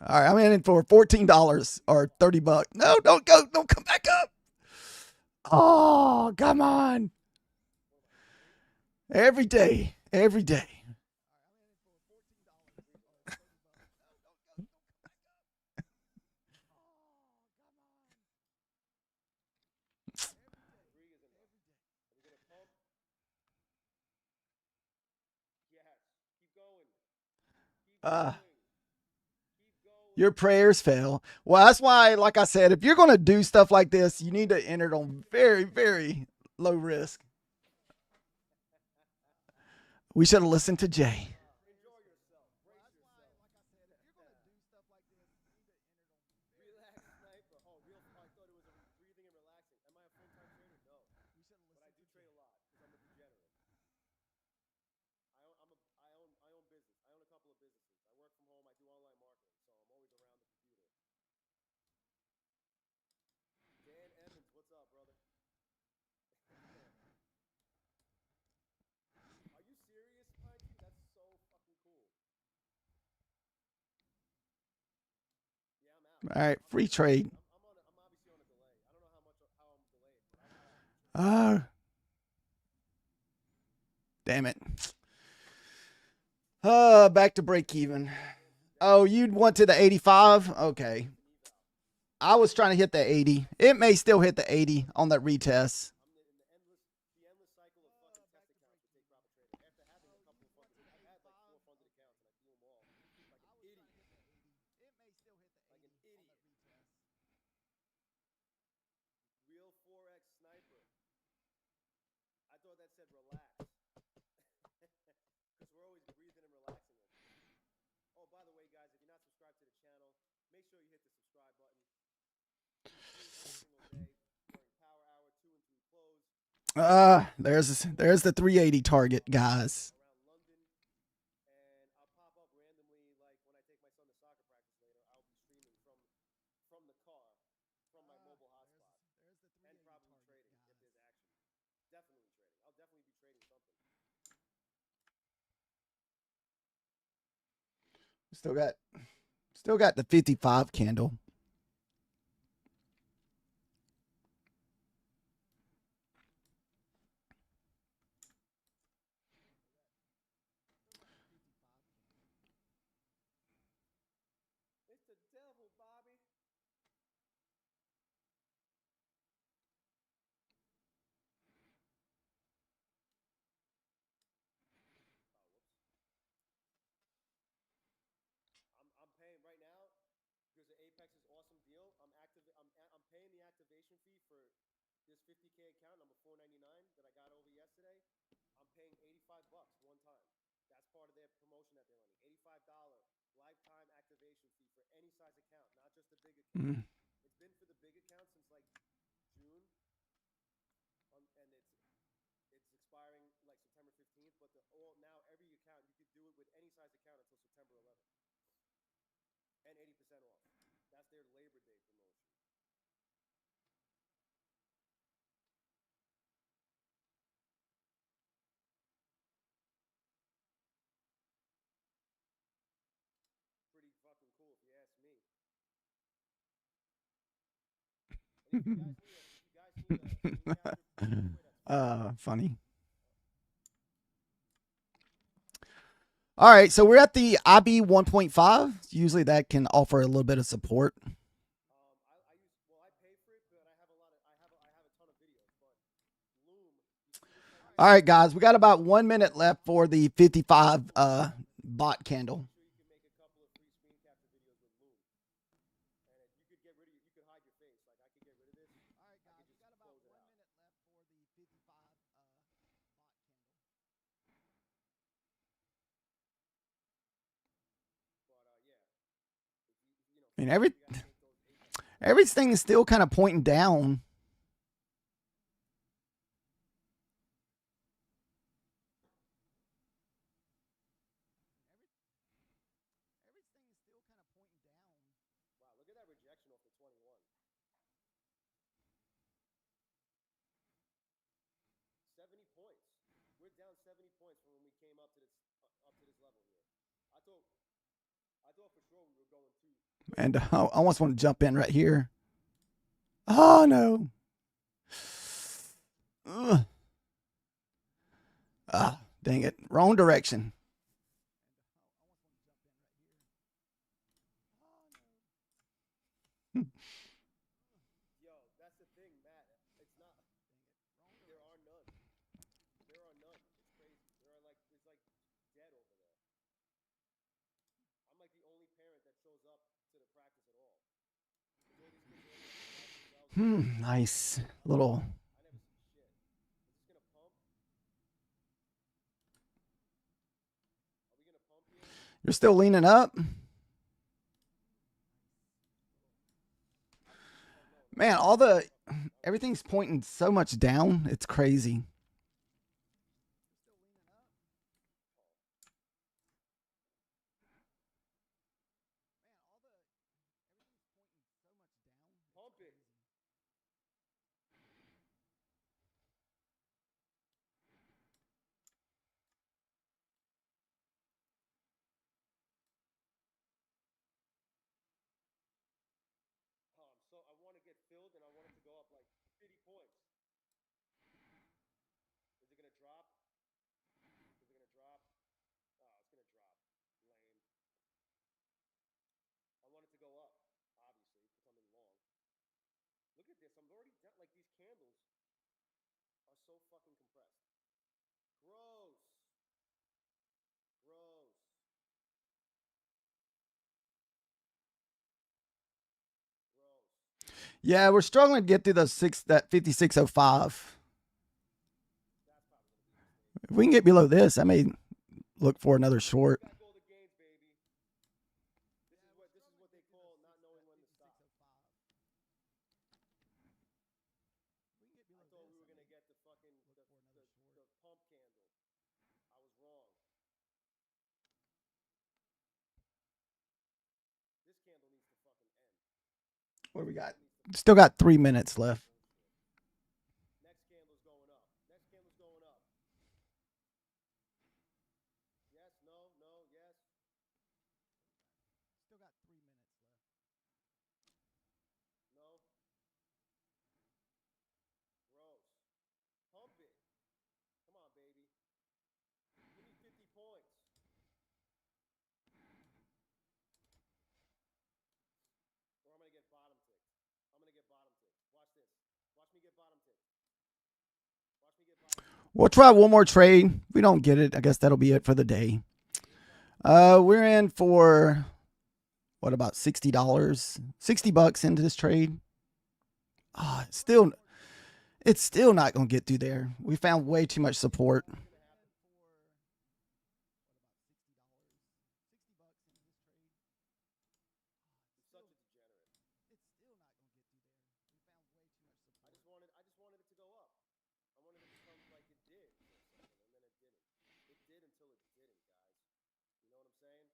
All right, I'm in for $14 or $30. No, don't go. Don't come back up. Oh, come on. Every day. Every day. Your prayers fail. Well, that's why, like I said, if you're going to do stuff like this, you need to enter it on very, very Low risk. We should have listened to Jay. Enjoy yourself. Brace yourself. Relax, sniper. Oh, real. Oh, I thought it was a breathing and relaxing. Am I a full-time trader? No, but I do trade a lot because I'm a degenerate. I own business. I own a couple of businesses. I work from home. I do online marketing, so I'm always around the computer. Dan Evans, what's up, brother? Are you serious, Pine Tree? That's so fucking cool. Yeah, I'm out. All right, free trade. I'm obviously on a delay. I don't know how I'm delayed, but I'm out. Damn it. Back to break even. Oh, you'd want to the 85? Okay. I was trying to hit the 80. It may still hit the 80 on that retest. I'm in the endless cycle of fucking test accounts to take profit trading. After having a couple of funded, I've had like 4 funded accounts and I threw them all like an idiot. Like an idiot. Real Forex sniper. I thought that said relax. Because we're always breathing and relaxing over here. Oh, by the way, guys, if you're not subscribed to the channel, make sure you hit the subscribe button. Every single day during power hour 2 and 3 close. There's the 380 target, guys. Around London, and I'll pop up randomly. Like when I take my son to soccer practice later, I'll be streaming from the car, from my mobile hotspot, and probably trading if there's action. Definitely trading. I'll definitely be trading something. Still got the 55 candle. It's the devil, Bobby. I'm paying right now because of Apex's awesome deal. I'm paying the activation fee for this 50K account number 499 that I got over yesterday. I'm paying $85 one time. That's part of their promotion that they're running. $85 lifetime activation fee for any size account, not just the big account. It's been for the big account since like June, and it's expiring like September 15th. But now every account you could do it with any size account until September 11th, and 80% off. That's their Labor Day promotion. Pretty fucking cool if you ask me. And if you guys need a screen capture software, that's Funny. All right, so we're at the IB 1.5. Usually that can offer a little bit of support. I pay for it, but I have a ton of videos. But Loom. All right, guys, we got about 1 minute left for the 55 bot candle. You can make a couple of free screen capture videos with Loom, and you could you could hide your face. Like I could get rid of this. All right, guys, we got about 1 minute left for the 55 bot candle. But yeah, I mean, everything is still kind of pointing down. Wow, look at that rejection off the 21. 70 points. We're down 70 points from when we came up to this level here. I thought for sure we were going to. And I almost want to jump in right here. Oh, no. Ugh. Ah, dang it. Wrong direction. Yo, that's the thing, Matt. It's not. There are none. There are none. It's crazy. It's like dead over there. I'm like the only parent that shows up to the practice at all. Because all these kids are over Nice. Little. I never see shit. You're still leaning up? Man, everything's pointing so much down. It's crazy. Pump it. So I want to get filled and I want it to go up like 50 points. Is it going to drop? Is it going to drop? Oh, it's going to drop. Lame. I want it to go up, obviously, because I'm in long. Look at this. I'm already down. Like, these candles are so fucking compressed. Gross. Gross. Gross. Yeah, we're struggling to get through that 5605. If we can get below this, I may look for another short. Gotta go the gains, baby. This is what they call not knowing when to stop. I thought we were gonna get the fucking the pump candle. I was wrong. This candle needs to fucking end. What do we got? Still got 3 minutes left. Next candle's going up. Next candle's going up. Yes, no, no, yes. Still got 3 minutes left. No. Gross. Pump it. Come on, baby. Give me 50 points. Or I'm going to get bottom ticked. I'm going to get bottom ticked. Watch this. Watch me get bottom ticked. Watch me get bottom ticked. We'll try one more trade. If we don't get it, I guess that'll be it for the day. We're in for what, about $60? $60 into this trade. Ah, it's still not going to get through there. We found way too much support. Such a degenerate. It's still not going to get through there. We found way too much support. I just wanted it to go up. I wanted it to come like it did for a second, and then it didn't. It did until it didn't, guys. You know what I'm saying?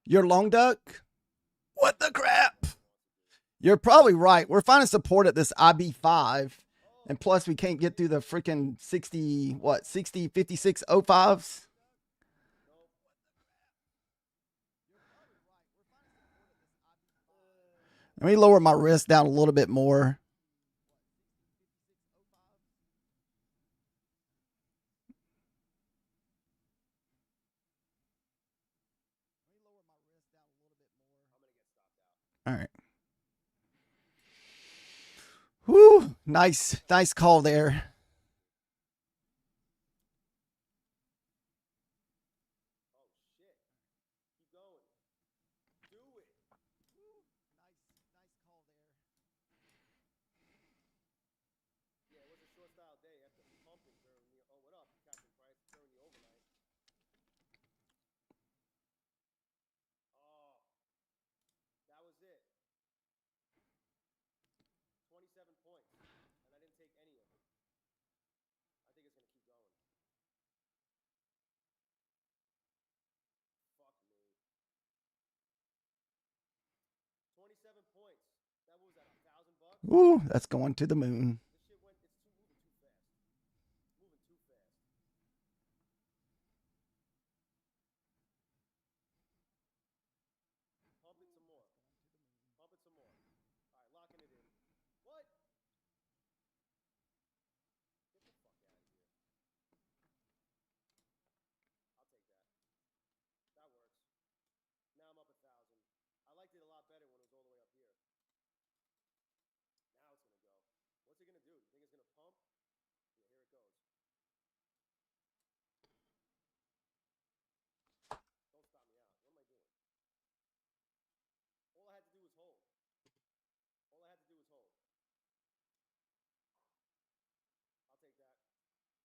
You're long duck? What the crap? You're probably right. We're finding support at this IB5. And plus, we can't get through the freaking 5605s. Let me lower my risk down a little bit more. All right. Whoo, nice call there. Oh, shit. Keep going. Do it. Woo, nice call there. Yeah, it was a short style day after pumping during the, oh, what up, Captain Price, during the overnight. Oh, that was it. 27 points, and I didn't take any of it. I think it's going to keep going. Fuck me. 27 points. That was at $1,000. Ooh, that's going to the moon. This shit went, it's moving too fast. Moving too fast. Pump it some more. Pump it some more. All right, locking it in. What? Get the fuck out of here. I'll take that. That works. Now I'm up 1,000. I liked it a lot better when it was all the way up here. Now it's going to go. What's it going to do? You think it's going to pump? Yeah, here it goes. Don't stop me out. What am I doing? All I had to do was hold. All I had to do was hold. I'll take that.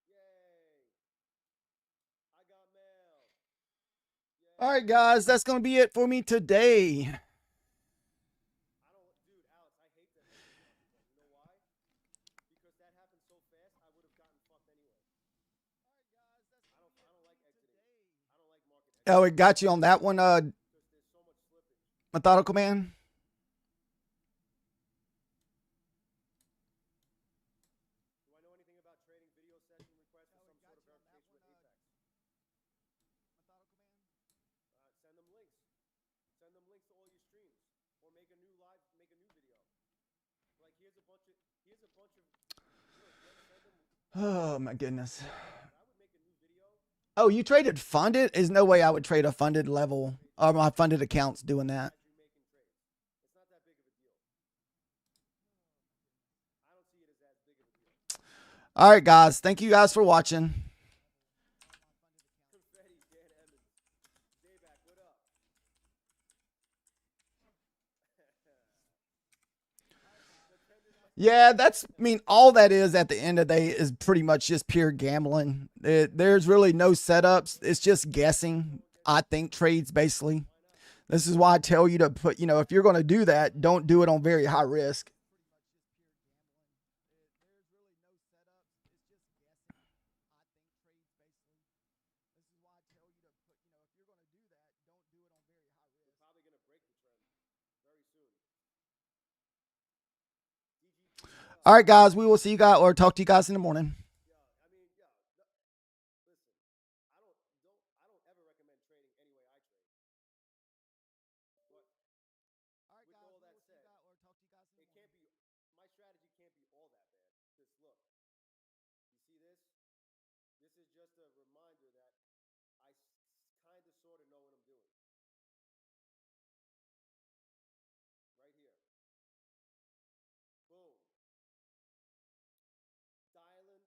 Yay! I got mail. All right, guys, that's going to be it for me today. I don't, dude, Alex, I hate that equity market run. You know why? Because that happened so fast, I would have gotten fucked anyway. I don't like exiting. I don't like market Oh, exiting it got you on that one, because there's so much slippage. Methodical Man. Do I know anything about trading video session requests for some sort of verification with Apex? Send them links. Send them links to all your streams, or make a new video. Like here's a bunch of look, send them. Oh my goodness. I would make a new video. Oh, you traded funded? There's no way I would trade a funded level or my funded accounts doing that. As you're making trades, it's not that big of a deal. I don't see it as that big of a deal. All right, guys. Thank you guys for watching. Confetti, Dan Emmons. Dayback, what up? Yeah, I mean, all that is at the end of the day is pretty much just pure gambling. There's really no setups. It's just guessing, I think, trades basically. This is why I tell you to put, if you're going to do that, don't do it on very high risk. We're probably going to break the trend very soon. All right, guys, we will see you guys or talk to you guys in the morning. Listen, I don't ever recommend trading any way I trade. But with all that said, it can't be, my strategy can't be all that bad. Because look, you see this? This is just a reminder that I kind of sort of know what I'm doing. Right here. Boom. Dialing.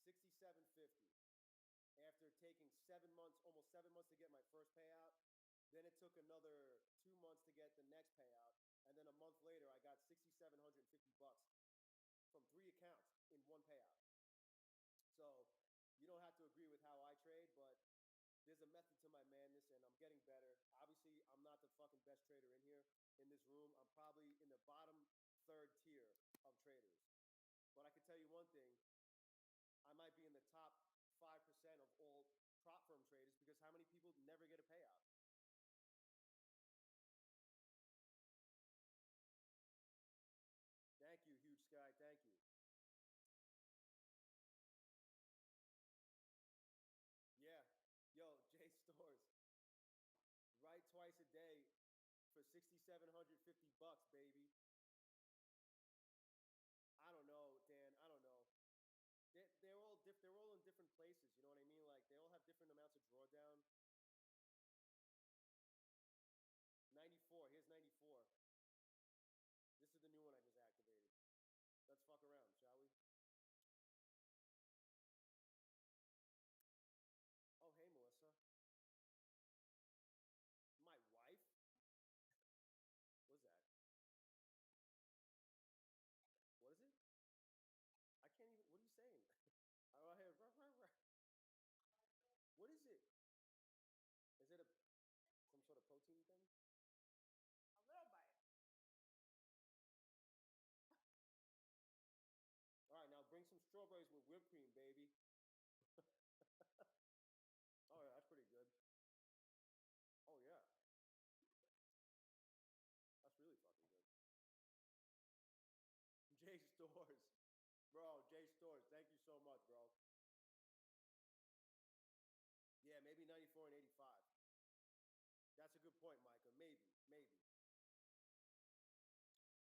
67.50. After taking 7 months, almost 7 months to get my first payout. Then it took another 2 months to get the next payout. And then a month later, I got $6,750 from 3 accounts in one payout. So you don't have to agree with how I trade, but there's a method to my madness, and I'm getting better. Obviously, I'm not the fucking best trader in here, in this room. I'm probably in the bottom third tier of traders. But I can tell you one thing. I might be in the top 5% of all prop firm traders because how many people never get a payout? Thank you, Huge Sky. Thank you. Yeah. Yo, Jay Stores. Write twice a day for $6,750, baby. I don't know, Dan. I don't know. They're all they're all in different places. You know what I mean? Like they all have different amounts of drawdown. 94. Here's 94. This is the new one I just activated. Let's fuck around, shall we? Oh, hey, Melissa. My wife? What's that? What is it? I can't even. What are you saying? Oh, hey, what is it? Is it some sort of protein thing? All right, now bring some strawberries with whipped cream, baby. Oh, yeah, that's pretty good. Oh, yeah. That's really fucking good. Jay Stores. Bro, Jay Stores, thank you so much, bro. Yeah, maybe 94 and 85. That's a good point, Micah. Maybe.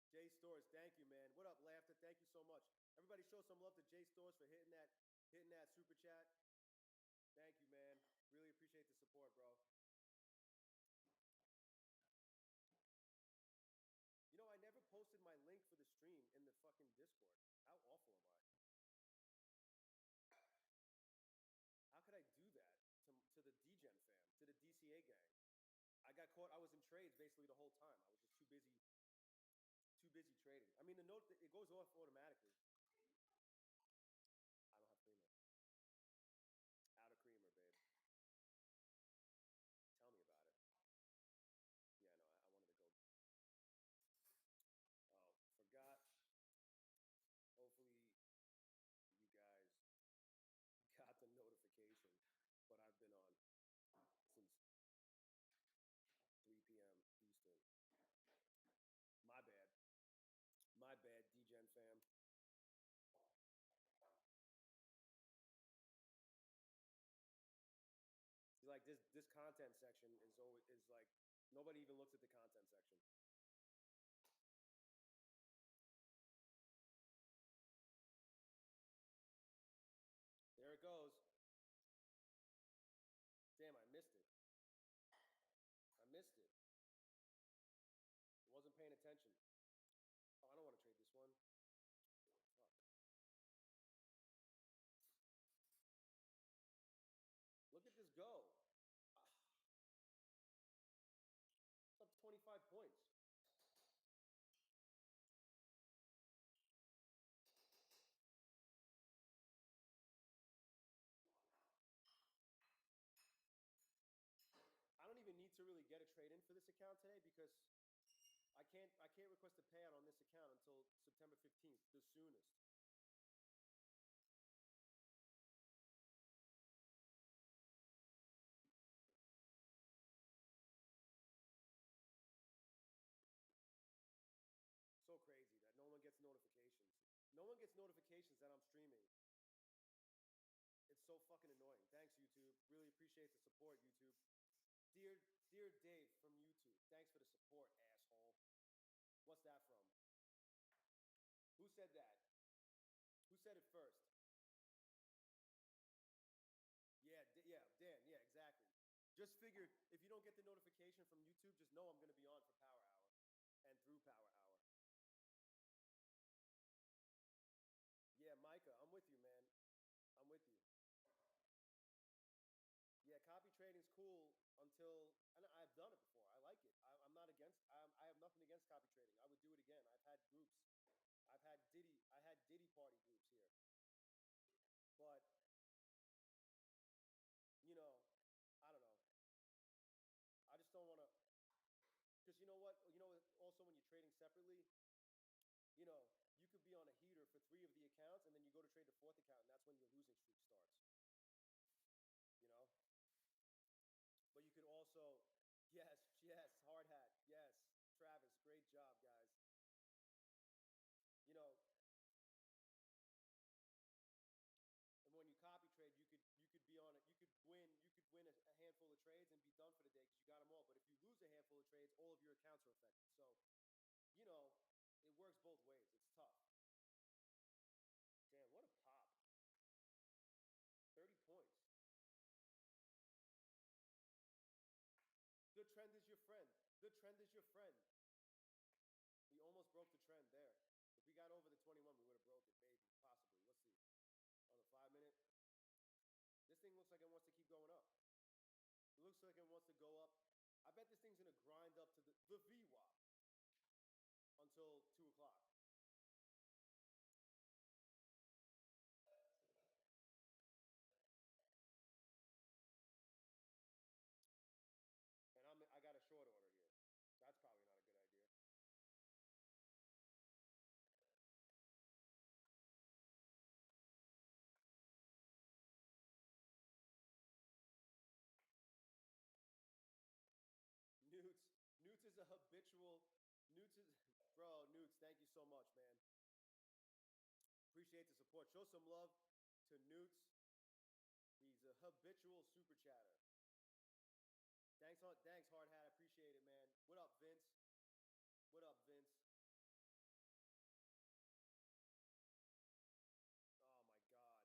Jay Stores, thank you, man. What up, Laughter? Thank you so much. Everybody show some love to Jay Stores for hitting that super chat. Thank you, man. Really appreciate the support, bro. You know, I never posted my link for the stream in the fucking Discord. How awful am I? How could I do that to the DGen fam, to the DCA gang? I got caught. I was in trades basically the whole time. I was just too busy trading. I mean, the note it goes off automatically. I don't have creamer. Out of creamer, babe. this content section is always like nobody even looks at the content section. There it goes. Damn, I missed it. I missed it. I wasn't paying attention. Oh, I don't want to trade this one. Fuck. Look at this go. It's up 25 points. I don't even need to really get a trade in for this account today because I can't request a payout on this account until September 15th, the soonest. So crazy that no one gets notifications. No one gets notifications that I'm streaming. It's so fucking annoying. Thanks, YouTube. Really appreciate the support, YouTube. Dear Dave from YouTube, thanks for the support, asshole. What's that from? Who said that? Who said it first? Yeah, Dan. Yeah, exactly. Just figure if you don't get the notification from YouTube, just know I'm going to be on for Power Hour and through Power Hour. Yeah, Micah, I'm with you, man. I'm with you. Yeah, copy trading's cool until, and I've done it before. I like it. I'm not against. I have nothing against copy trading. I would do it again. I've had groups. I had Diddy party groups here. But you know, I don't know. I just don't want to, because you know what? You know, also when you're trading separately, you know, you could be on a heater for 3 of the accounts, and then you go to trade the 4th account, and that's when your losing streak starts. You know. But you could also, yes, hard hat, yes, Travis, great job, guys. You know, and when you copy trade, you could be on it. You could win a handful of trades and be done for the day because you got them all. But if you lose a handful of trades, all of your accounts are affected. So, you know, it works both ways. It's tough. Damn, what a pop! 30 points. The trend is your friend. The trend is your friend. We almost broke the trend there. If we got over the 21, we would have broke it, maybe, possibly. Let's see. On the 5-minute. This thing looks like it wants to keep going up. It looks like it wants to go up. I bet this thing's going to grind up to the VWAP until 2 o'clock. And I got a short order here. So that's probably not a good idea. Newts is a habitual. Newts, thank you so much, man. Appreciate the support. Show some love to Newts. He's a habitual super chatter. Thanks, Hard Hat. I appreciate it, man. What up, Vince? What up, Vince? Oh my God.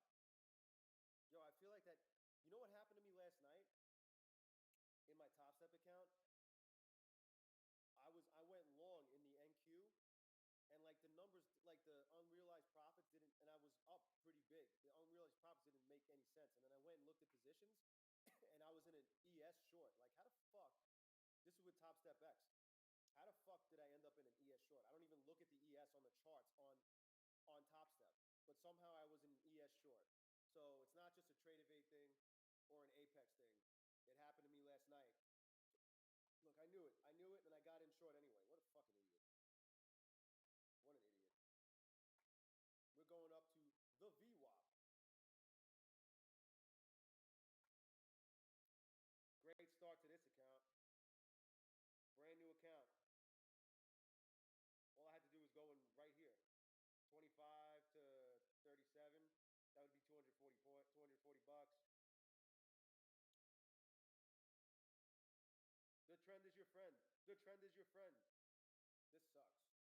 Yo, I feel like that. You know what happened to me last night? In my Top Step account, I went long in the NQ, and like the numbers, like the unrealized profit didn't, and I was up pretty big. The unrealized profits didn't make any sense, and then I went and looked at positions, and I was in an ES short. Like, how the fuck? This is with Top Step X. How the fuck did I end up in an ES short? I don't even look at the ES on the charts on Top Step, but somehow I was in an ES short. So it's not just a Trade Evade thing or an Apex thing. It happened to me last night. Look, I knew it, and I got in short anyway. What a fucking idiot. What an idiot. We're going up to the VWAP. Great start to this account. Brand new account. All I had to do was go in right here. 25 to 37. That would be 240 bucks. The trend is your friend. This sucks. Oh my God.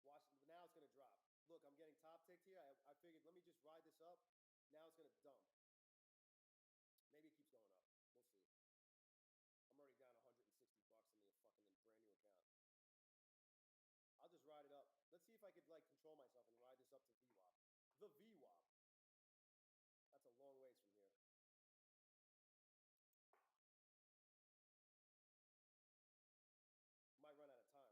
Watch, now it's going to drop. Look, I'm getting top ticked here. I figured, let me just ride this up. Now it's going to dump. Maybe it keeps going up. We'll see. I'm already down 160 bucks on the fucking brand new account. I'll just ride it up. Let's see if I could like control myself and ride this up to VWAP. The VWAP. That's a long ways from here. Might run out of time.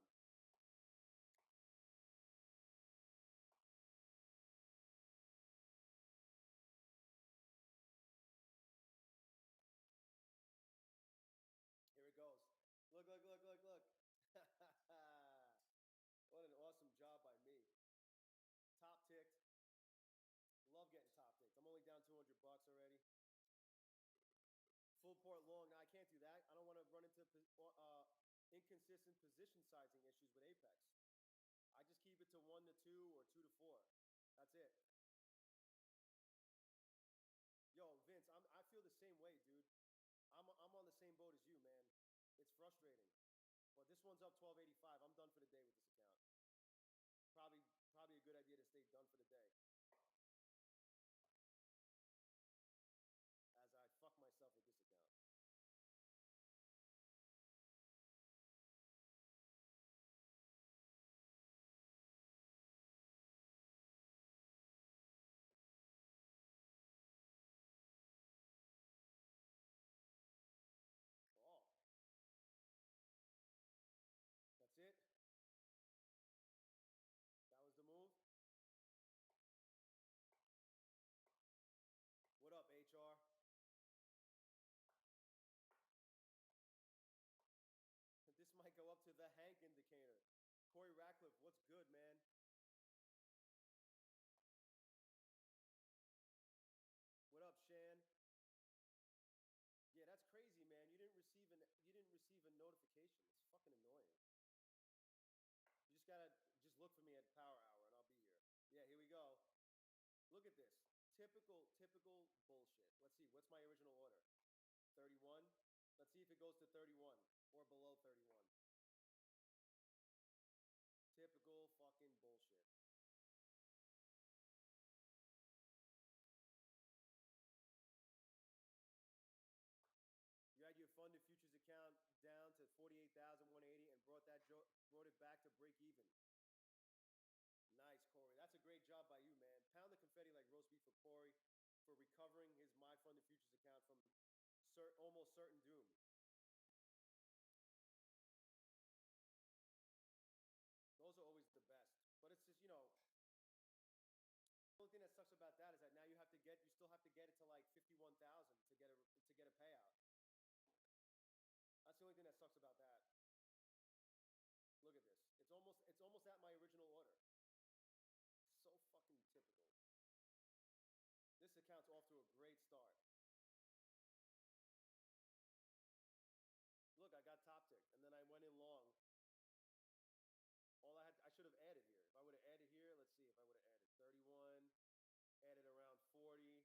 Here it goes. Look, look, look, look, look. What an awesome job by me. Top ticked. Love getting top ticked. I'm only down 200 bucks already. Full port long. Now I can't do that. I don't want to run into inconsistent position sizing issues with Apex. I just keep it to 1 to 2 or 2 to 4. That's it. Yo, Vince, I feel the same way, dude. I'm on the same boat as you, man. It's frustrating. But this one's up 1285. I'm done for the day with this account. Probably a good idea to stay done for the day. As I fuck myself with this account. Oh. That's it. That was the move. What up, HR? This might go up to the Hank indicator. Corey Ratcliffe, what's good, man? What up, Shan? Yeah, that's crazy, man. You didn't receive a notification. It's fucking annoying. You just gotta look for me at Power Hour and I'll be here. Yeah, here we go. Look at this. Typical bullshit. Let's see. What's my original order? 31. Let's see if it goes to 31 or below 31. Typical fucking bullshit. You had your funded futures account down to 48,180 and brought it back to break even. Nice, Corey. That's a great job by you, man. Pound the confetti like roast beef for Corey for recovering his My Funded Futures account from almost certain doom. Those are always the best. But it's just, you know, the only thing that sucks about that is that now you still have to get it to like 51,000 to get a payout. That's the only thing that sucks about that. Look at this. It's almost at my original order. So fucking typical. This account's off to a great start. Look, I got top ticked, and then I went in long. I should have added here. If I would have added here, let's see if I would have added 31, added around 40.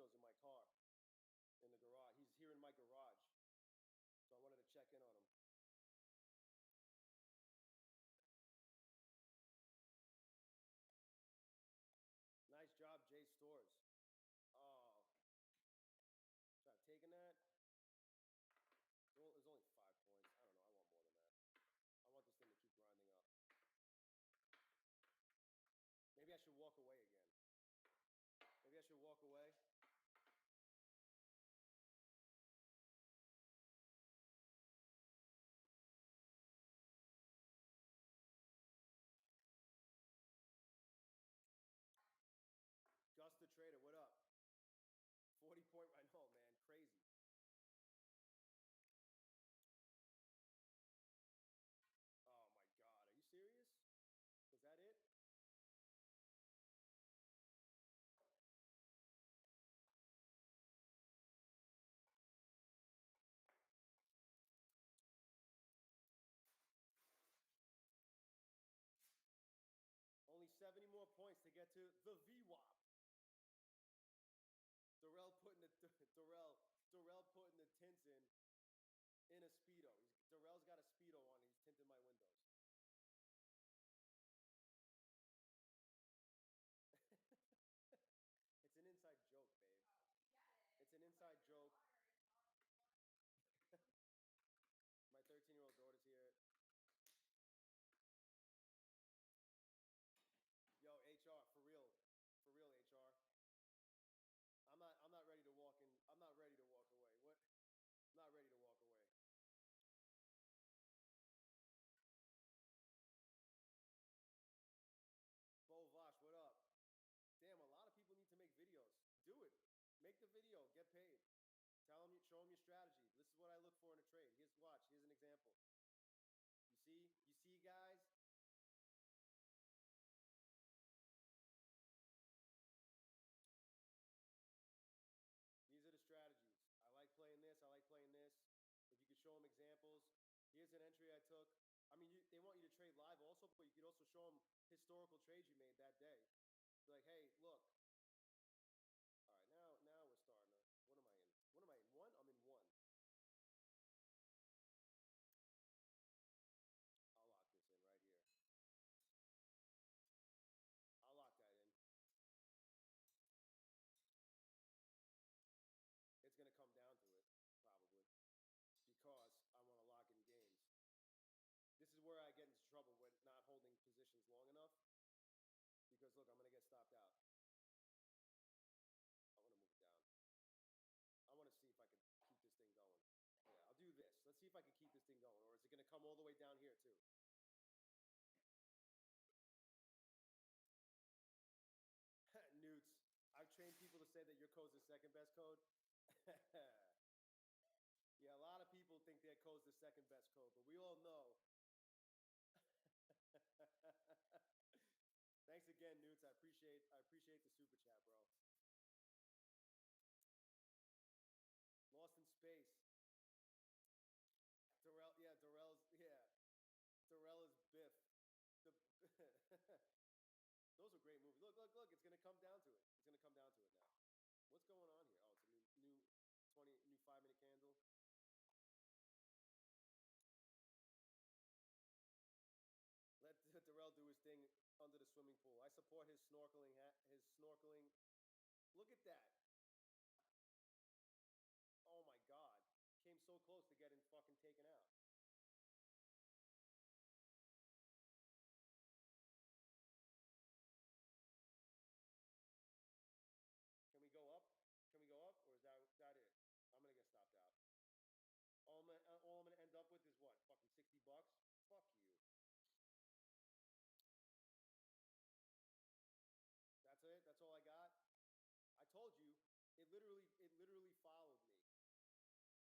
windows in my car, in the garage. He's here in my garage. So I wanted to check in on him. Nice job, Jay Stores. Oh. Should I have taken that? Well, there's only 5 points. I don't know. I want more than that. I want this thing to keep grinding up. Maybe I should walk away again. Maybe I should walk away. Gus the Trader, what up? 40-point right now, man. Crazy. Oh my God. Are you serious? Was that it? Only 70 more points to get to the VWAP. Darrell putting the tints in a Speedo. Darrell's got a Speedo on. He's tinting my windows. It's an inside joke, babe. It's an inside joke. My 13-year-old daughter's here. Yo, HR, for real, HR. I'm not ready to walk in. I'm not ready to walk away. What? I'm not ready to walk away. Bo Vosh, what up? Damn, a lot of people need to make videos. Do it. Make the video. Get paid. Tell them, show them your strategy. This is what I look for in a trade. Watch. Here's an example. You see, guys. These are the strategies. I like playing this. I like playing this. If you could show them examples. Here's an entry I took. I mean, they want you to trade live also, but you could also show them historical trades you made that day. Be like, hey, look. All right, now we're starting to. What am I in? What am I in? 1? I'm in 1. I'll lock this in right here. I'll lock that in. It's going to come down to it, probably, because I want to lock in gains. This is where I get into trouble with not holding positions long enough, because, look, I'm going to get stopped out. I want to move it down. I want to see if I can keep this thing going. Yeah, I'll do this. Let's see if I can keep this thing going, or is it going to come all the way down here, too? Newts, I've trained people to say that your code's the second best code. Yeah, a lot of people think their code's the second best code, but we all know. Thanks again, Newts. I appreciate the super chat, bro. Lost in space. Darrell is Biff. Those are great movies. Look, it's gonna come down to it. It's gonna come down to it now. What's going on here? Oh, it's a new 5-minute candle. Let Darrell do his thing under the swimming pool. I support his snorkeling hat. Look at that. Oh my God. Came so close to getting fucking taken out. Can we go up? Can we go up, or is that it? I'm gonna get stopped out. All I'm gonna end up with is what? Fucking $60? Fuck you. That's it. That's all I got. I told you. It literally followed me.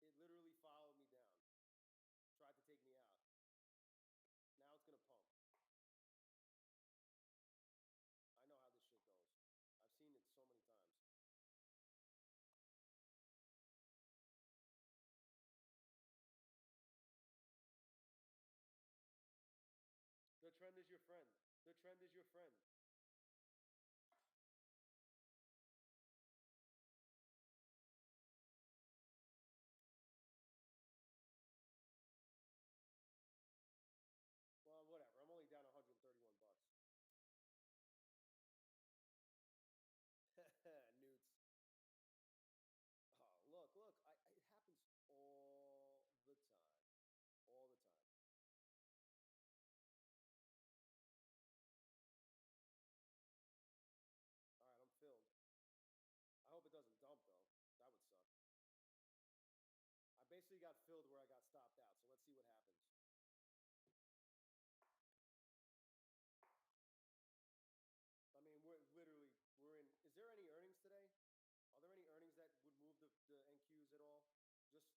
It literally followed me down. Tried to take me out. Now it's gonna pump. I know how this shit goes. I've seen it so many times. The trend is your friend. The trend is your friend. filled where I got stopped out. So let's see what happens. I mean, we're in. Is there any earnings today? Are there any earnings that would move the NQs at all? Just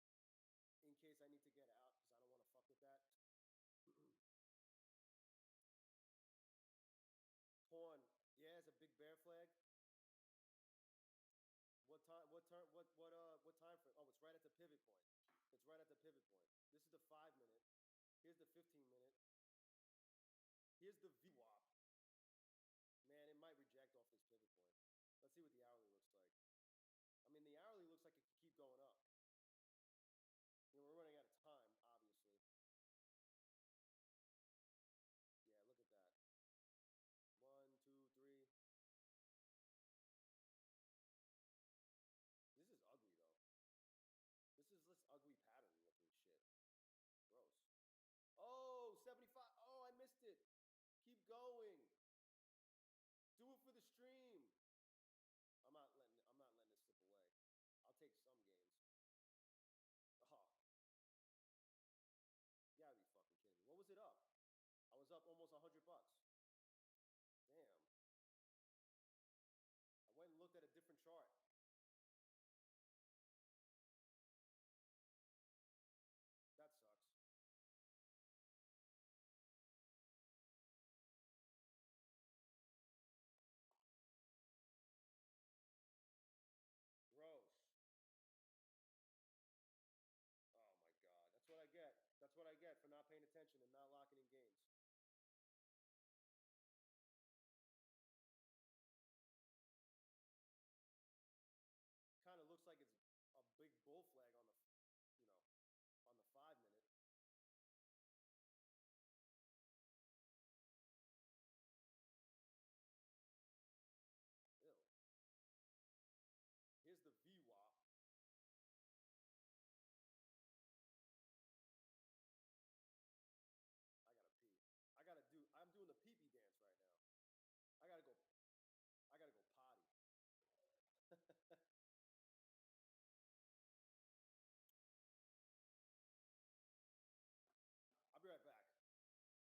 in case I need to get out because I don't want to fuck with that. Pawn. Yeah, it's a big bear flag. What time? What time frame? Oh, it's right at the pivot point. It's right at the pivot point. This is the 5 minute. Here's the 15 minute. Here's the VWAP. Man, it might reject off this pivot point. Let's see what the hourly looks like. I mean, the hourly looks like it could keep going up. You know, we're running out of time, obviously. Yeah, look at that. 1, 2, 3. This is ugly, though. This is this ugly pattern looking shit. Gross. Oh, 75. Oh, I missed it. Keep going. Do it for the stream. I'm not letting it slip away. I'll take some gains. Oh. You gotta be fucking kidding me. What was it up? I was up almost $100. Damn. I went and looked at a different chart. That sucks. Gross. Oh my God. That's what I get. That's what I get for not paying attention and not locking in gains.